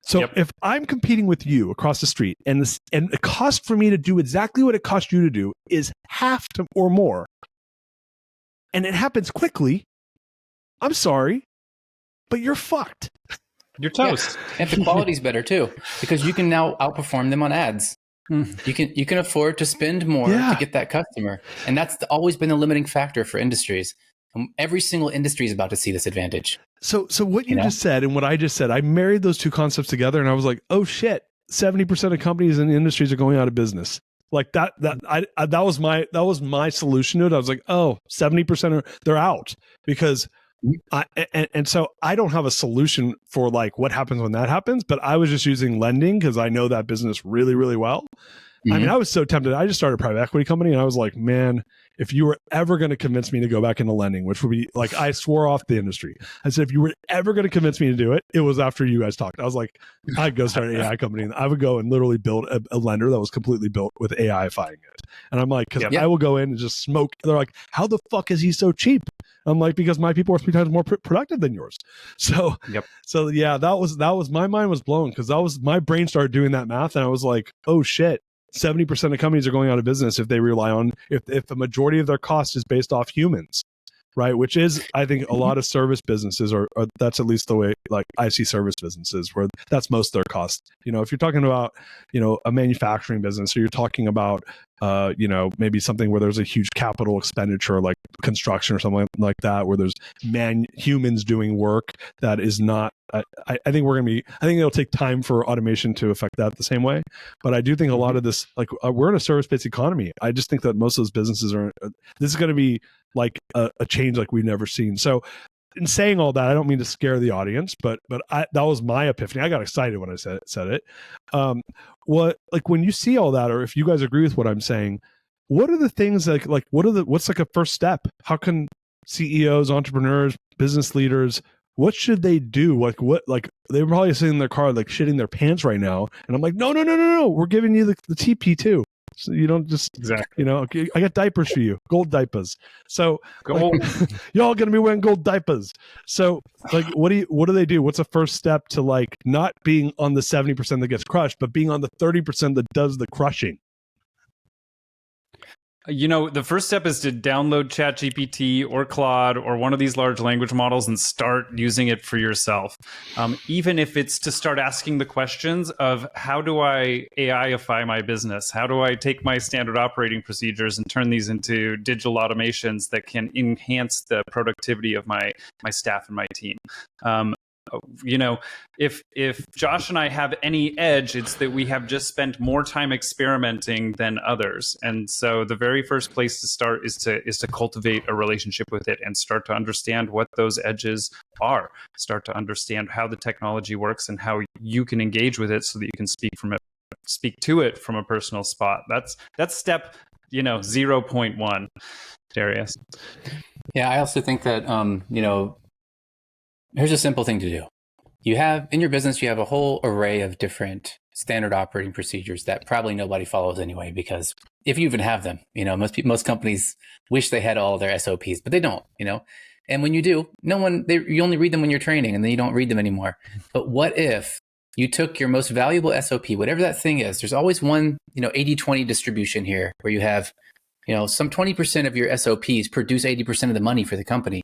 So if I'm competing with you across the street, and the cost for me to do exactly what it cost you to do is half or more, and it happens quickly, I'm sorry, but you're fucked. You're toast. Yeah. And the quality's better too, because you can now outperform them on ads. You can afford to spend more to get that customer, and that's always been the limiting factor for industries. Every single industry is about to see this advantage. So what you just said and what I just said, I married those two concepts together, and I was like, oh shit, 70% of companies in the industries are going out of business. Like that was my solution to it. I was like, oh, 70% they're out, because and so I don't have a solution for like what happens when that happens, but I was just using lending because I know that business really, really well. I mean, I was so tempted. I just started a private equity company, and I was like, man, if you were ever going to convince me to go back into lending, which would be like, I swore off the industry. I said, if you were ever going to convince me to do it, it was after you guys talked. I was like, I'd go start an AI company, and I would go and literally build a lender that was completely built with AI-ifying it. And I'm like, because I will go in and just smoke. They're like, how the fuck is he so cheap? I'm like, because my people are 3 times more productive than yours. So, so yeah, that was my mind was blown, because that was my brain started doing that math, and I was like, oh shit. 70% of companies are going out of business if they rely on, if the majority of their cost is based off humans, right? Which is, I think, a lot of service businesses are that's at least the way, like I see service businesses, where that's most of their cost. You know, if you're talking about, you know, a manufacturing business, or you're talking about, you know, maybe something where there's a huge capital expenditure, like construction or something like that, where there's humans doing work that is not, I think I think it'll take time for automation to affect that the same way. But I do think a lot of this, like we're in a service-based economy. I just think that most of those businesses this is going to be like a change like we've never seen. So in saying all that, I don't mean to scare the audience, but that was my epiphany. I got excited when I said it. What, like when you see all that, or if you guys agree with what I'm saying, what are the things like what's like a first step? How can CEOs, entrepreneurs, business leaders, what should they do? Like they're probably sitting in their car, like shitting their pants right now. And I'm like, no. We're giving you the TP too. So you don't just, you know, I got diapers for you, gold diapers. So like, y'all going to be wearing gold diapers. So like, what do they do? What's the first step to like not being on the 70% that gets crushed, but being on the 30% that does the crushing? The first step is to download ChatGPT or Claude or one of these large language models and start using it for yourself. Even if it's to start asking the questions of how do I AIify my business? How do I take my standard operating procedures and turn these into digital automations that can enhance the productivity of my staff and my team? If Josh and I have any edge, it's that we have just spent more time experimenting than others. And so the very first place to start is to cultivate a relationship with it and start to understand what those edges are. Start to understand how the technology works and how you can engage with it so that you can speak to it from a personal spot. That's step 0.1, Darius. Yeah, I also think that here's a simple thing to do. You have in your business, you have a whole array of different standard operating procedures that probably nobody follows anyway, because if you even have them, most companies wish they had all their SOPs, but they don't, and when you do, you only read them when you're training and then you don't read them anymore. But what if you took your most valuable SOP, whatever that thing is, there's always one, 80-20 distribution here where you have, some 20% of your SOPs produce 80% of the money for the company.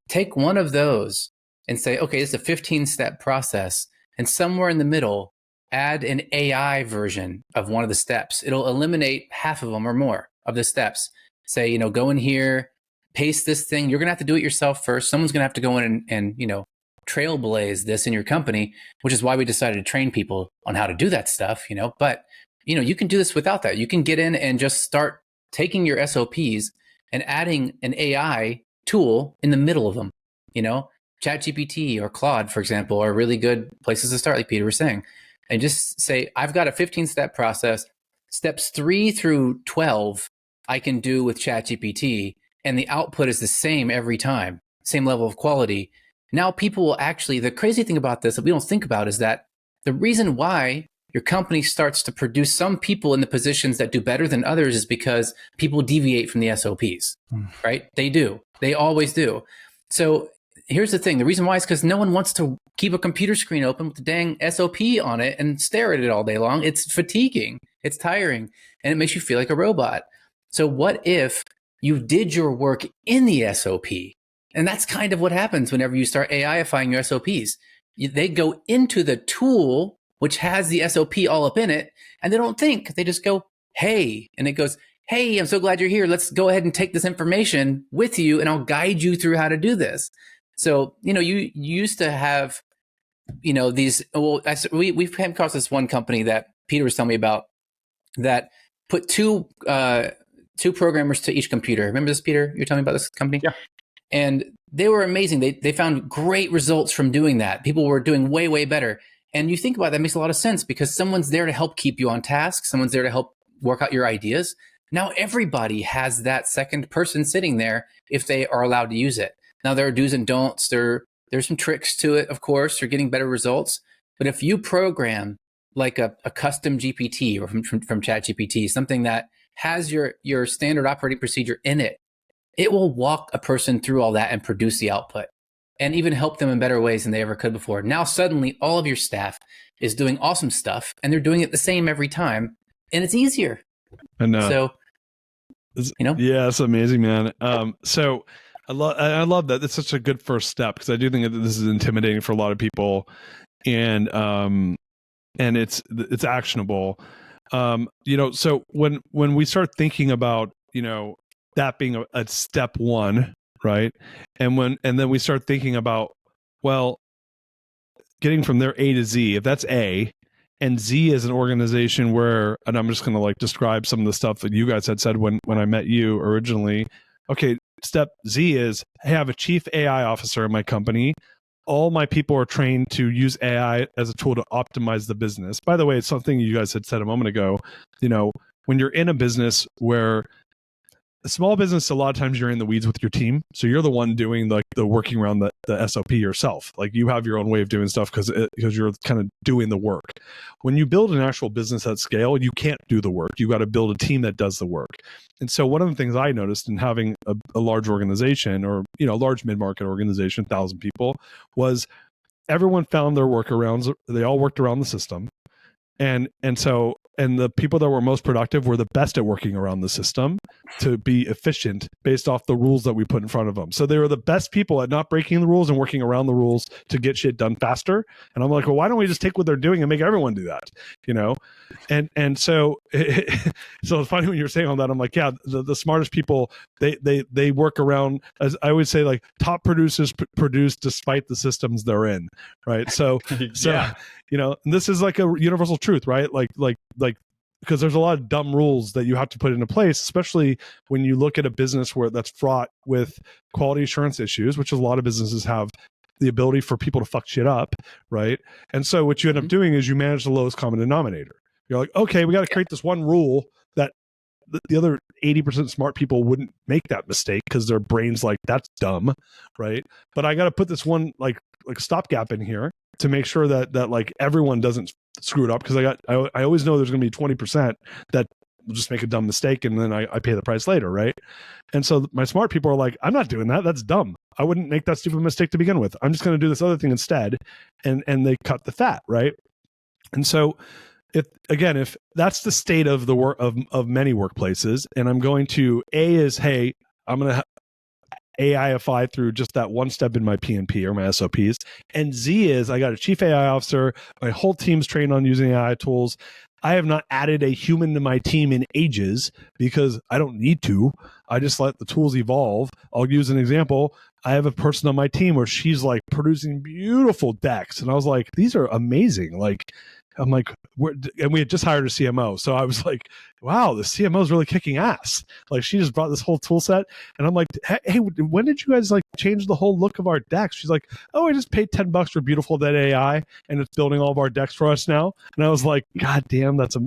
Take one of those and say, okay, this is a 15-step process. And somewhere in the middle, add an AI version of one of the steps. It'll eliminate half of them or more of the steps. Say, go in here, paste this thing. You're going to have to do it yourself first. Someone's going to have to go in and trailblaze this in your company, which is why we decided to train people on how to do that stuff, But, you can do this without that. You can get in and just start taking your SOPs and adding an AI tool in the middle of them, ChatGPT or Claude, for example, are really good places to start, like Peter was saying. And just say, I've got a 15-step process. Steps 3 through 12, I can do with ChatGPT, and the output is the same every time, same level of quality. Now people will actually, the crazy thing about this that we don't think about is that the reason why your company starts to produce some people in the positions that do better than others is because people deviate from the SOPs, right? They do. They always do. So here's the thing. The reason why is because no one wants to keep a computer screen open with the dang SOP on it and stare at it all day long. It's fatiguing. It's tiring. And it makes you feel like a robot. So what if you did your work in the SOP? And that's kind of what happens whenever you start AIifying your SOPs. They go into the tool, which has the SOP all up in it, and they don't think. They just go, hey, and it goes, hey, I'm so glad you're here. Let's go ahead and take this information with you, and I'll guide you through how to do this. So, you used to have, these, we've came across this one company that Peter was telling me about that put two programmers to each computer. Remember this, Peter? You're telling me about this company? Yeah. And they were amazing. They found great results from doing that. People were doing way, way better. And you think about that, it makes a lot of sense because someone's there to help keep you on task. Someone's there to help work out your ideas. Now everybody has that second person sitting there if they are allowed to use it. Now there are do's and don'ts. There's some tricks to it, of course, for getting better results. But if you program like a custom GPT or from ChatGPT, something that has your standard operating procedure in it, it will walk a person through all that and produce the output and even help them in better ways than they ever could before. Now suddenly all of your staff is doing awesome stuff and they're doing it the same every time and it's easier. And so, yeah, it's amazing, man. So I love that. It's such a good first step because I do think that this is intimidating for a lot of people, and it's actionable. So when we start thinking about that being a step one, right, and then we start thinking about getting from there A to Z. If that's A, and Z is an organization where, and I'm just going to describe some of the stuff that you guys had said when I met you originally. Okay, step Z is, hey, I have a chief AI officer in my company. All my people are trained to use AI as a tool to optimize the business. By the way, it's something you guys had said a moment ago. When you're in a business where a small business, a lot of times you're in the weeds with your team. So you're the one doing the working around the SOP yourself. You have your own way of doing stuff because you're kind of doing the work. When you build an actual business at scale, you can't do the work. You got to build a team that does the work. And so one of the things I noticed in having a large organization or, a large mid-market organization, 1,000 people, was everyone found their workarounds. They all worked around the system. And so and the people that were most productive were the best at working around the system to be efficient based off the rules that we put in front of them. So they were the best people at not breaking the rules and working around the rules to get shit done faster. And I'm like, well, why don't we just take what they're doing and make everyone do that? You know? And so so it's funny when you're saying all that. I'm like, yeah, the smartest people, they work around, as I would say, like top producers produce despite the systems they're in, right? So Yeah. you know, and this is like a universal truth, right? Like because there's a lot of dumb rules that you have to put into place, especially when you look at a business where that's fraught with quality assurance issues, which a lot of businesses have the ability for people to fuck shit up, right? And so what you end up doing is you manage the lowest common denominator. You're like, okay, we got to create this one rule that the other 80% smart people wouldn't make that mistake because their brain's like, that's dumb, right? But I got to put this one like stopgap in here to make sure that like everyone doesn't screw it up, because I always know there's going to be 20% that will just make a dumb mistake and then I pay the price later, right? And so my smart people are like, I'm not doing that. That's dumb. I wouldn't make that stupid mistake to begin with. I'm just going to do this other thing instead, and they cut the fat, right? And so if that's the state of the work of many workplaces, and I'm going to hey, I'm going to AIify through just that one step in my PNP or my SOPs. And Z is I got a chief AI officer. My whole team's trained on using AI tools. I have not added a human to my team in ages because I don't need to. I just let the tools evolve. I'll use an example. I have a person on my team where she's like producing beautiful decks. And I was like, these are amazing. I'm like, and we had just hired a CMO. So I was like, wow, the CMO is really kicking ass. Like she just brought this whole tool set. And I'm like, hey, when did you guys like change the whole look of our decks? She's like, oh, I just paid $10 for Beautiful Dead AI and it's building all of our decks for us now. And I was like, God damn, that's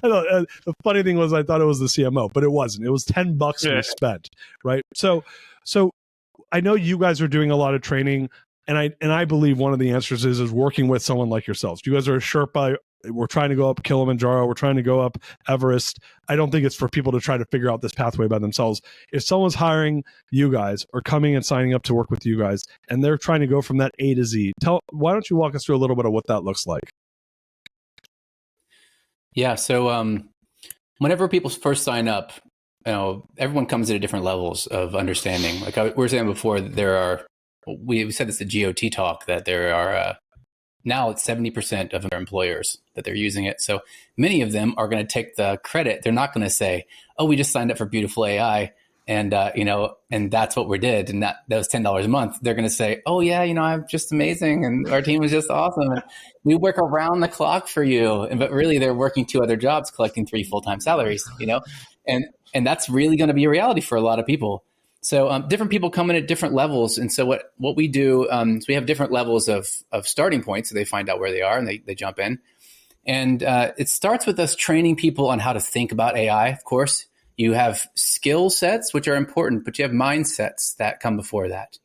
I know, the funny thing was I thought it was the CMO, but it wasn't. It was $10 we spent, right? So I know you guys are doing a lot of training. And I believe one of the answers is working with someone like yourselves. You guys are a Sherpa. We're trying to go up Kilimanjaro. We're trying to go up Everest. I don't think it's for people to try to figure out this pathway by themselves. If someone's hiring you guys or coming and signing up to work with you guys, and they're trying to go from that A to Z, why don't you walk us through a little bit of what that looks like? Yeah. So whenever people first sign up, you know, everyone comes at different levels of understanding. Like we were saying before, there are. We said this at GOT talk that there are now it's 70% of their employers that they're using it. So many of them are going to take the credit. They're not going to say, "Oh, we just signed up for Beautiful AI, and and that's what we did, and that was $10 a month." They're going to say, "Oh yeah, I'm just amazing, and our team is just awesome, and we work around the clock for you." But really, they're working 2 other jobs, collecting 3 full-time salaries. And that's really going to be a reality for a lot of people. So different people come in at different levels. And so what we do is we have different levels of starting points. So they find out where they are and they jump in. And it starts with us training people on how to think about AI. Of course, you have skill sets, which are important, but you have mindsets that come before that.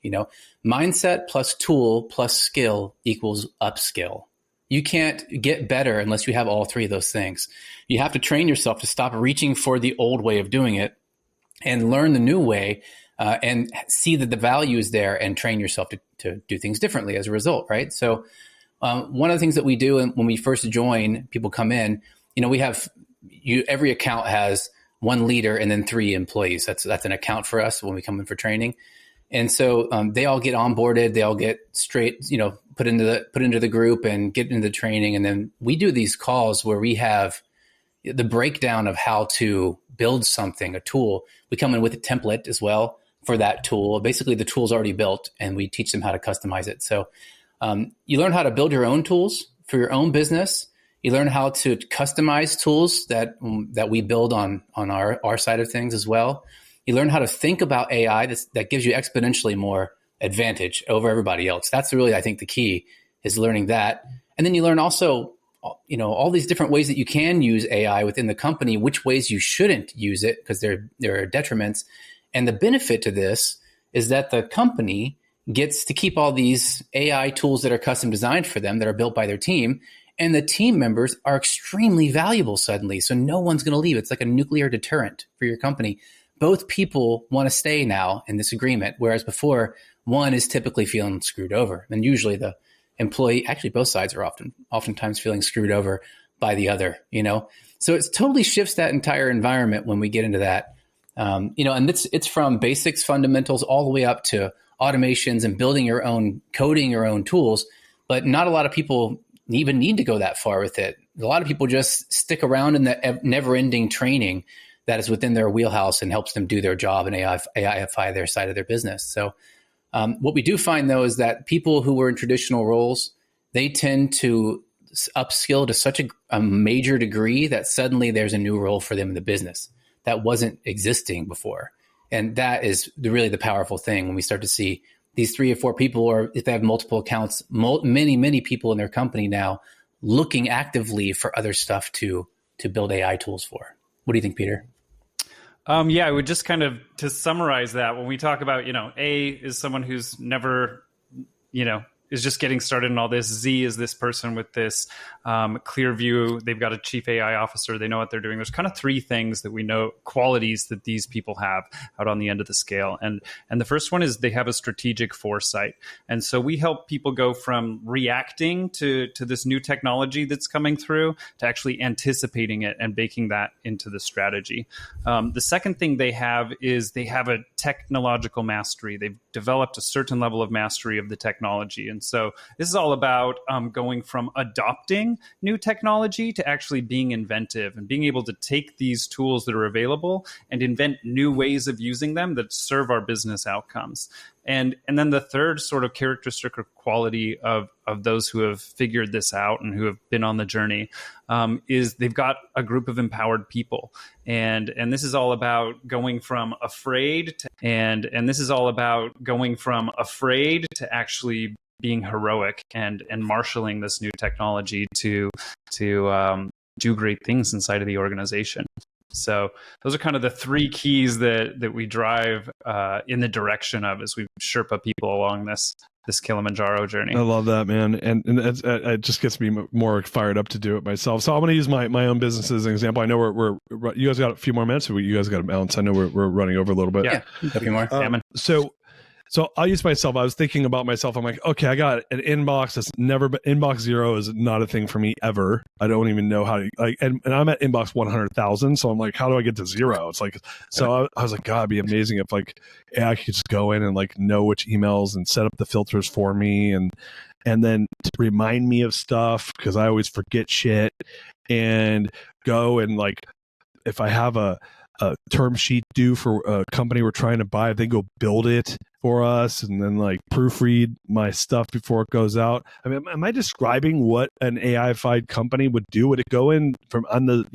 Mindset plus tool plus skill equals upskill. You can't get better unless you have all 3 of those things. You have to train yourself to stop reaching for the old way of doing it and learn the new way. And see that the value is there and train yourself to do things differently as a result, right? So one of the things that we do when we first join, people come in, we have every account has 1 leader and then 3 employees. That's an account for us when we come in for training. And so they all get onboarded, they all get straight, put into the group and get into the training. And then we do these calls where we have the breakdown of how to build something, a tool. We come in with a template as well for that tool. Basically, the tool's already built, and we teach them how to customize it. So you learn how to build your own tools for your own business. You learn how to customize tools that we build on our side of things as well. You learn how to think about AI that gives you exponentially more advantage over everybody else. That's really, I think, the key is learning that. And then you learn also, all these different ways that you can use AI within the company, which ways you shouldn't use it because there are detriments. And the benefit to this is that the company gets to keep all these AI tools that are custom designed for them, that are built by their team. And the team members are extremely valuable suddenly. So no one's going to leave. It's like a nuclear deterrent for your company. Both people want to stay now in this agreement, whereas before, one is typically feeling screwed over. And usually the employee, actually both sides are oftentimes feeling screwed over by the other, So it totally shifts that entire environment when we get into that. And it's from basics, fundamentals, all the way up to automations and building your own, coding your own tools. But not a lot of people even need to go that far with it. A lot of people just stick around in the never-ending training that is within their wheelhouse and helps them do their job and AIify their side of their business. So what we do find, though, is that people who were in traditional roles, they tend to upskill to such a major degree that suddenly there's a new role for them in the business that wasn't existing before. And that is really the powerful thing when we start to see these 3 or 4 people, or if they have multiple accounts, many people in their company now looking actively for other stuff to build AI tools for. What do you think, Peter? Yeah, I would just kind of, to summarize that, when we talk about, A is someone who's never, is just getting started in all this. Z is this person with this clear view. They've got a chief AI officer. They know what they're doing. There's kind of 3 things that we know, qualities that these people have out on the end of the scale. And the first one is they have a strategic foresight. And so we help people go from reacting to this new technology that's coming through to actually anticipating it and baking that into the strategy. The second thing they have is they have a technological mastery. They've developed a certain level of mastery of the technology. And so this is all about going from adopting new technology to actually being inventive and being able to take these tools that are available and invent new ways of using them that serve our business outcomes. And then the third sort of characteristic or quality of those who have figured this out and who have been on the journey is they've got a group of empowered people. And this is all about going from afraid to actually being heroic and marshaling this new technology to do great things inside of the organization. So those are kind of the 3 keys that we drive in the direction of as we Sherpa people along this Kilimanjaro journey. I love that, man. And it just gets me more fired up to do it myself. So I'm going to use my own business as an example. I know we're you guys got a few more minutes, or you guys got a balance. I know we're running over a little bit. Yeah, a few more. So I'll use myself. I was thinking about myself. I'm like, okay, I got an inbox that's never been, inbox 0 is not a thing for me ever. I don't even know how to, like, and I'm at inbox 100,000. So I'm like, how do I get to 0? It's like, so I was like, God, it'd be amazing if like AI could just go in and like know which emails and set up the filters for me. And then to remind me of stuff, because I always forget shit, and go and like, if I have a term sheet due for a company we're trying to buy, they go build it for us and then like proofread my stuff before it goes out. I mean, am I describing what an AI-fied company would do? Would it go in from, I'm the,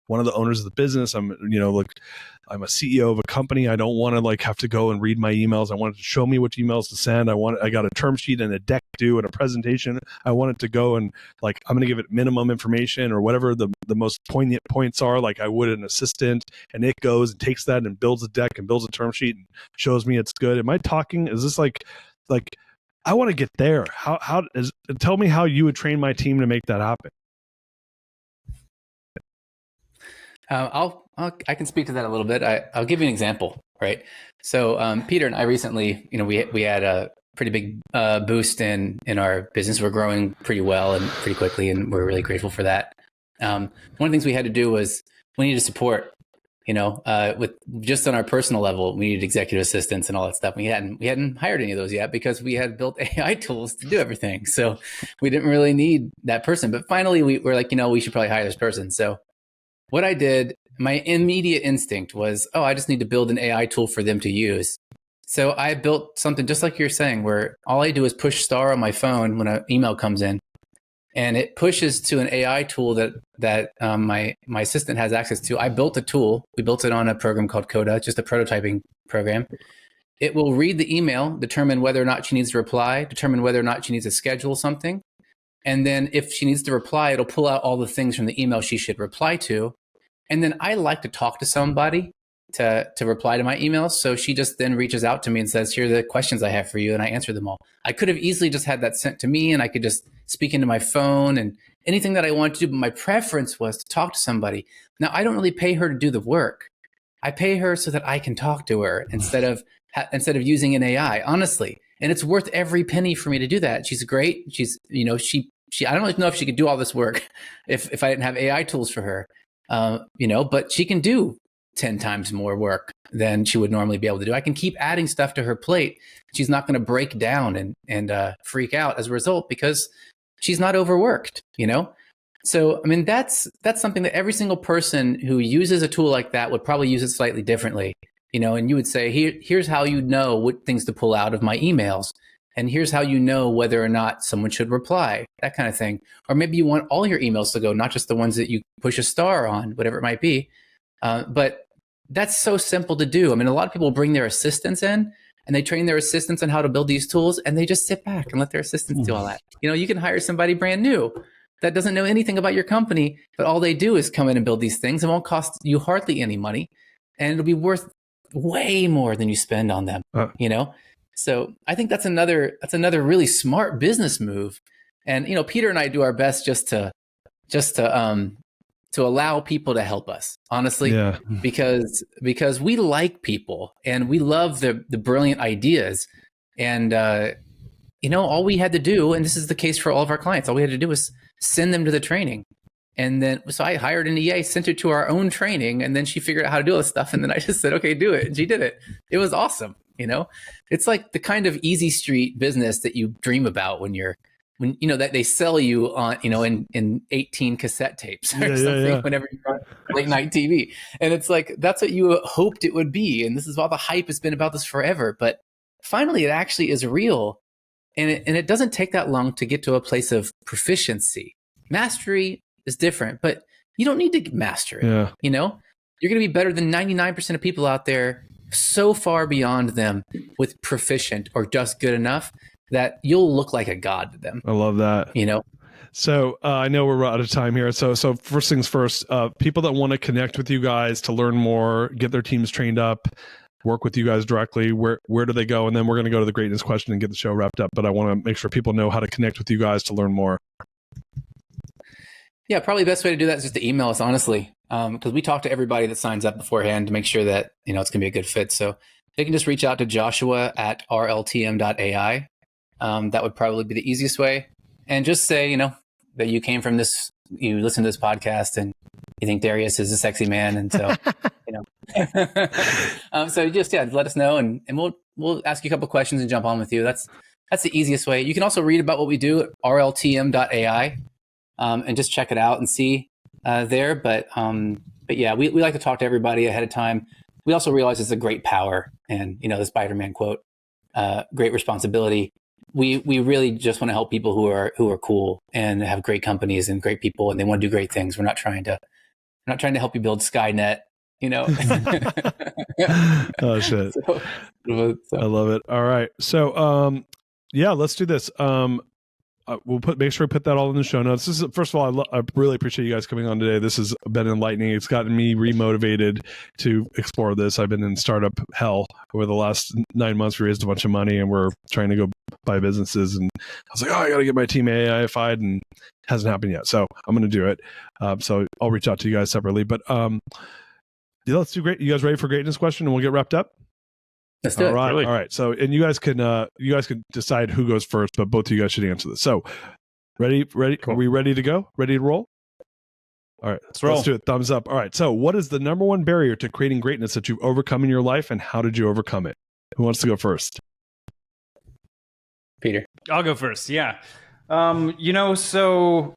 one of the owners of the business. I'm a CEO of a company. I don't want to like have to go and read my emails. I want it to show me which emails to send. I got a term sheet and a deck due and a presentation. I want it to go and like, I'm going to give it minimum information or whatever the most poignant points are, like I would an assistant, and it goes and takes that and builds a deck and builds a term sheet and shows me it's good. Am I talking, is this like I want to get there. Tell me how you would train my team to make that happen. I can speak to that a little bit. I'll give you an example, right? So Peter and I recently, we had a pretty big boost in our business. We're growing pretty well and pretty quickly, and we're really grateful for that. One of the things we had to do was we needed support. With just on our personal level, we needed executive assistants and all that stuff. We hadn't hired any of those yet because we had built AI tools to do everything. So we didn't really need that person. But finally, we were like, we should probably hire this person. So what I did, my immediate instinct was, I just need to build an AI tool for them to use. So I built something just like you're saying, where all I do is push star on my phone when an email comes in, and it pushes to an AI tool that my assistant has access to. I built a tool. We built it on a program called Coda, just a prototyping program. It will read the email, determine whether or not she needs to reply, determine whether or not she needs to schedule something. And then if she needs to reply, it'll pull out all the things from the email she should reply to. And then I like to talk to somebody to reply to my emails. So she just then reaches out to me and says, here are the questions I have for you. And I answer them all. I could have easily just had that sent to me and I could just speak into my phone and anything that I wanted to do. But my preference was to talk to somebody. Now, I don't really pay her to do the work. I pay her so that I can talk to her instead of using an AI, honestly. And it's worth every penny for me to do that. She's great. She's, she I don't really know if she could do all this work if I didn't have AI tools for her, but she can do 10 times more work than she would normally be able to do. I can keep adding stuff to her plate. She's not going to break down and freak out as a result because she's not overworked, So, I mean, that's something that every single person who uses a tool like that would probably use it slightly differently, and you would say, here's how you know what things to pull out of my emails. And here's how you know whether or not someone should reply, that kind of thing. Or maybe you want all your emails to go, not just the ones that you push a star on, whatever it might be. But that's so simple to do. I mean, a lot of people bring their assistants in and they train their assistants on how to build these tools, and they just sit back and let their assistants do all that. You can hire somebody brand new that doesn't know anything about your company, but all they do is come in and build these things. It won't cost you hardly any money, and it'll be worth way more than you spend on them, So I think that's another really smart business move. And, Peter and I do our best just to allow people to help us, honestly, because we like people and we love the brilliant ideas. And, all we had to do, and this is the case for all of our clients, all we had to do was send them to the training. And then, so I hired an EA, sent her to our own training, and then she figured out how to do all this stuff. And then I just said, okay, do it. And she did it. It was awesome. It's like the kind of easy street business that you dream about when that they sell you on, in 18 cassette tapes or something, whenever you're on late night TV. And it's like, that's what you hoped it would be. And this is all the hype has been about this forever. But finally, it actually is real. And it doesn't take that long to get to a place of proficiency. Mastery is different, but you don't need to master it. Yeah. You're going to be better than 99% of people out there, so far beyond them with proficient or just good enough that you'll look like a god to them. I love that. So I know we're out of time here. So first things first, people that want to connect with you guys to learn more, get their teams trained up, work with you guys directly, where do they go? And then we're going to go to the greatness question and get the show wrapped up. But I want to make sure people know how to connect with you guys to learn more. Yeah, probably the best way to do that is just to email us, honestly, because we talk to everybody that signs up beforehand to make sure that it's going to be a good fit. So they can just reach out to Joshua at RLTM.ai. That would probably be the easiest way, and just say that you came from this, you listen to this podcast, and you think Darius is a sexy man, and so so just let us know, and we'll ask you a couple questions and jump on with you. That's the easiest way. You can also read about what we do at RLTM.ai. And just check it out and see there. But yeah, we like to talk to everybody ahead of time. We also realize it's a great power, and the Spider-Man quote, great responsibility. We really just want to help people who are cool and have great companies and great people, and they want to do great things. We're not trying to help you build Skynet. Oh shit! So. I love it. All right, so let's do this. We'll make sure we put that all in the show notes. This is, first of all, I really appreciate you guys coming on today. This has been enlightening. It's gotten me remotivated to explore this. I've been in startup hell over the last 9 months. We raised a bunch of money and we're trying to go buy businesses. And I was like, I got to get my team AIified, and it hasn't happened yet. So I'm going to do it. So I'll reach out to you guys separately. But let's do great. You guys ready for greatness question, and we'll get wrapped up? Let's do it. Right. Really? All right. So, and you guys can decide who goes first, but both of you guys should answer this. So, ready? Cool. Are we ready to go? Ready to roll? All right. Let's do it. Thumbs up. All right. So, what is the number one barrier to creating greatness that you've overcome in your life, and how did you overcome it? Who wants to go first? Peter. I'll go first. Yeah. So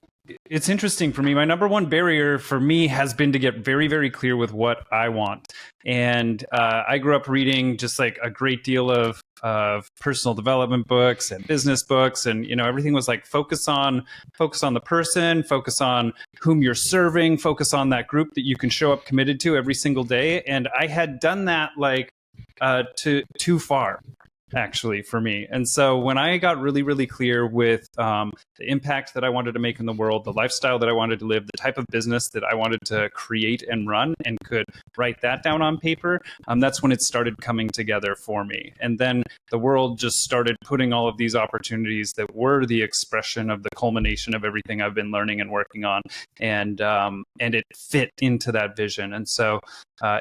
it's interesting for me. My number one barrier for me has been to get very, very clear with what I want. And I grew up reading just like a great deal of personal development books and business books. And, everything was like, focus on the person, focus on whom you're serving, focus on that group that you can show up committed to every single day. And I had done that too far, actually, for me. And so when I got really, really clear with the impact that I wanted to make in the world, the lifestyle that I wanted to live, the type of business that I wanted to create and run, and could write that down on paper, that's when it started coming together for me. And then the world just started putting all of these opportunities that were the expression of the culmination of everything I've been learning and working on. And it fit into that vision. And so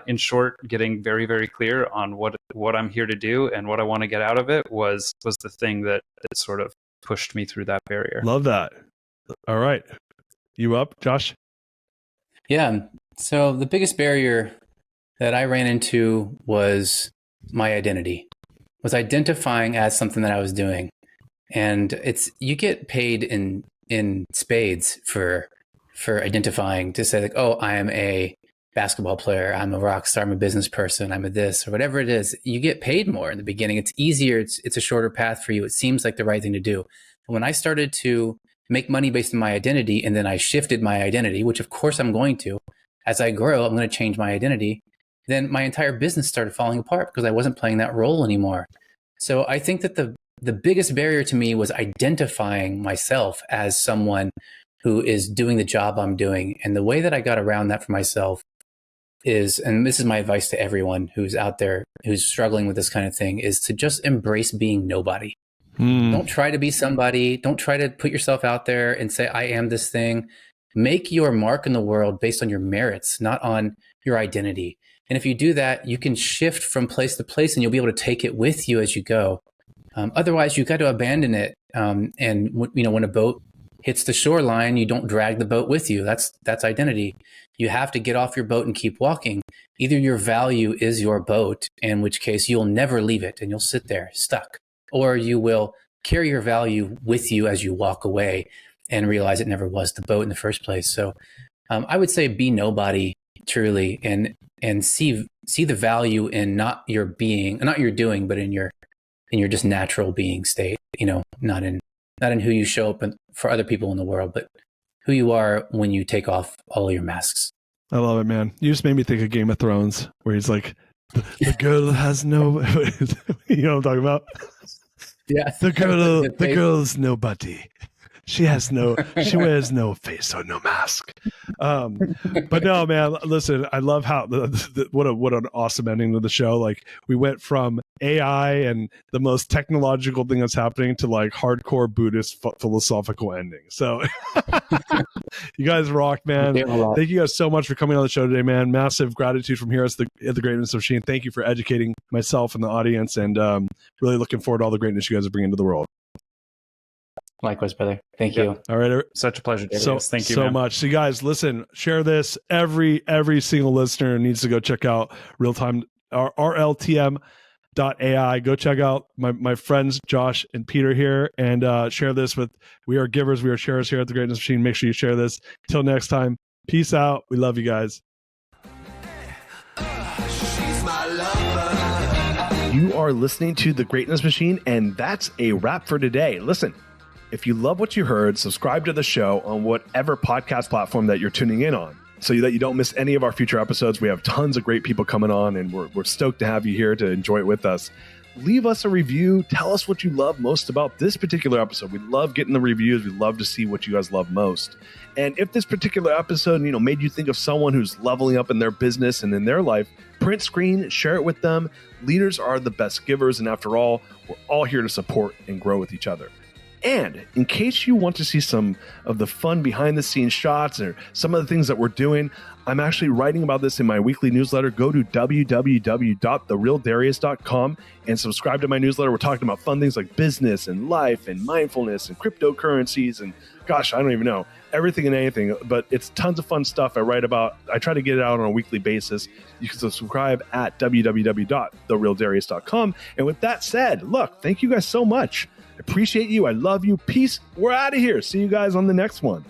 in short, getting very, very clear on what I'm here to do and what I want to get out of it was the thing that sort of pushed me through that barrier. Love that. All right. You up, Josh? Yeah. So the biggest barrier that I ran into was my identity, was identifying as something that I was doing. And you get paid in spades for identifying, to say like, oh, I am a basketball player, I'm a rock star, I'm a business person, I'm a this, or whatever it is. You get paid more in the beginning. It's easier. It's a shorter path for you. It seems like the right thing to do. When I started to make money based on my identity, and then I shifted my identity, which of course I'm going to, as I grow, I'm going to change my identity. Then my entire business started falling apart because I wasn't playing that role anymore. So I think that the biggest barrier to me was identifying myself as someone who is doing the job I'm doing. And the way that I got around that for myself is, and this is my advice to everyone who's out there, who's struggling with this kind of thing, is to just embrace being nobody. Don't try to be somebody. Don't try to put yourself out there and say, I am this thing. Make your mark in the world based on your merits, not on your identity. And if you do that, you can shift from place to place and you'll be able to take it with you as you go. Otherwise, you've got to abandon it. And when a boat hits the shoreline, you don't drag the boat with you. That's identity. You have to get off your boat and keep walking. Either your value is your boat, in which case you'll never leave it and you'll sit there stuck, or you will carry your value with you as you walk away and realize it never was the boat in the first place. So I would say be nobody truly, and see the value in not your doing, but in your just natural being state, not in who you show up for other people in the world, but who you are when you take off all your masks. I love it, man. You just made me think of Game of Thrones, where he's like, the girl has no, you know what I'm talking about? Yeah. The girl's nobody. She wears no face or no mask. But no, man, listen, I love how what an awesome ending to the show. Like, we went from AI and the most technological thing that's happening to like hardcore Buddhist philosophical ending. So you guys rock, man. Thank you guys so much for coming on the show today, man. Massive gratitude from here at the Greatness Machine. Thank you for educating myself and the audience, and really looking forward to all the greatness you guys are bringing to the world. Likewise, brother. Thank you. All right. Such a pleasure. Thank you so man. much. So you guys, listen, share this. Every single listener needs to go check out RLTM.ai. Go check out my friends, Josh and Peter here, and share this with, we are givers, we are sharers here at the Greatness Machine. Make sure you share this. Till next time. Peace out. We love you guys. You are listening to The Greatness Machine, and that's a wrap for today. Listen, if you love what you heard, subscribe to the show on whatever podcast platform that you're tuning in on, so that you don't miss any of our future episodes. We have tons of great people coming on, and we're stoked to have you here to enjoy it with us. Leave us a review. Tell us what you love most about this particular episode. We love getting the reviews. We love to see what you guys love most. And if this particular episode, made you think of someone who's leveling up in their business and in their life, print screen, share it with them. Leaders are the best givers, and after all, we're all here to support and grow with each other. And in case you want to see some of the fun behind the scenes shots or some of the things that we're doing, I'm actually writing about this in my weekly newsletter. Go to www.therealdarius.com and subscribe to my newsletter. We're talking about fun things like business and life and mindfulness and cryptocurrencies and gosh, I don't even know, everything and anything, but it's tons of fun stuff I write about. I try to get it out on a weekly basis. You can subscribe at www.therealdarius.com. And with that said, look, thank you guys so much. I appreciate you. I love you. Peace. We're out of here. See you guys on the next one.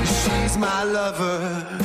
She's my lover.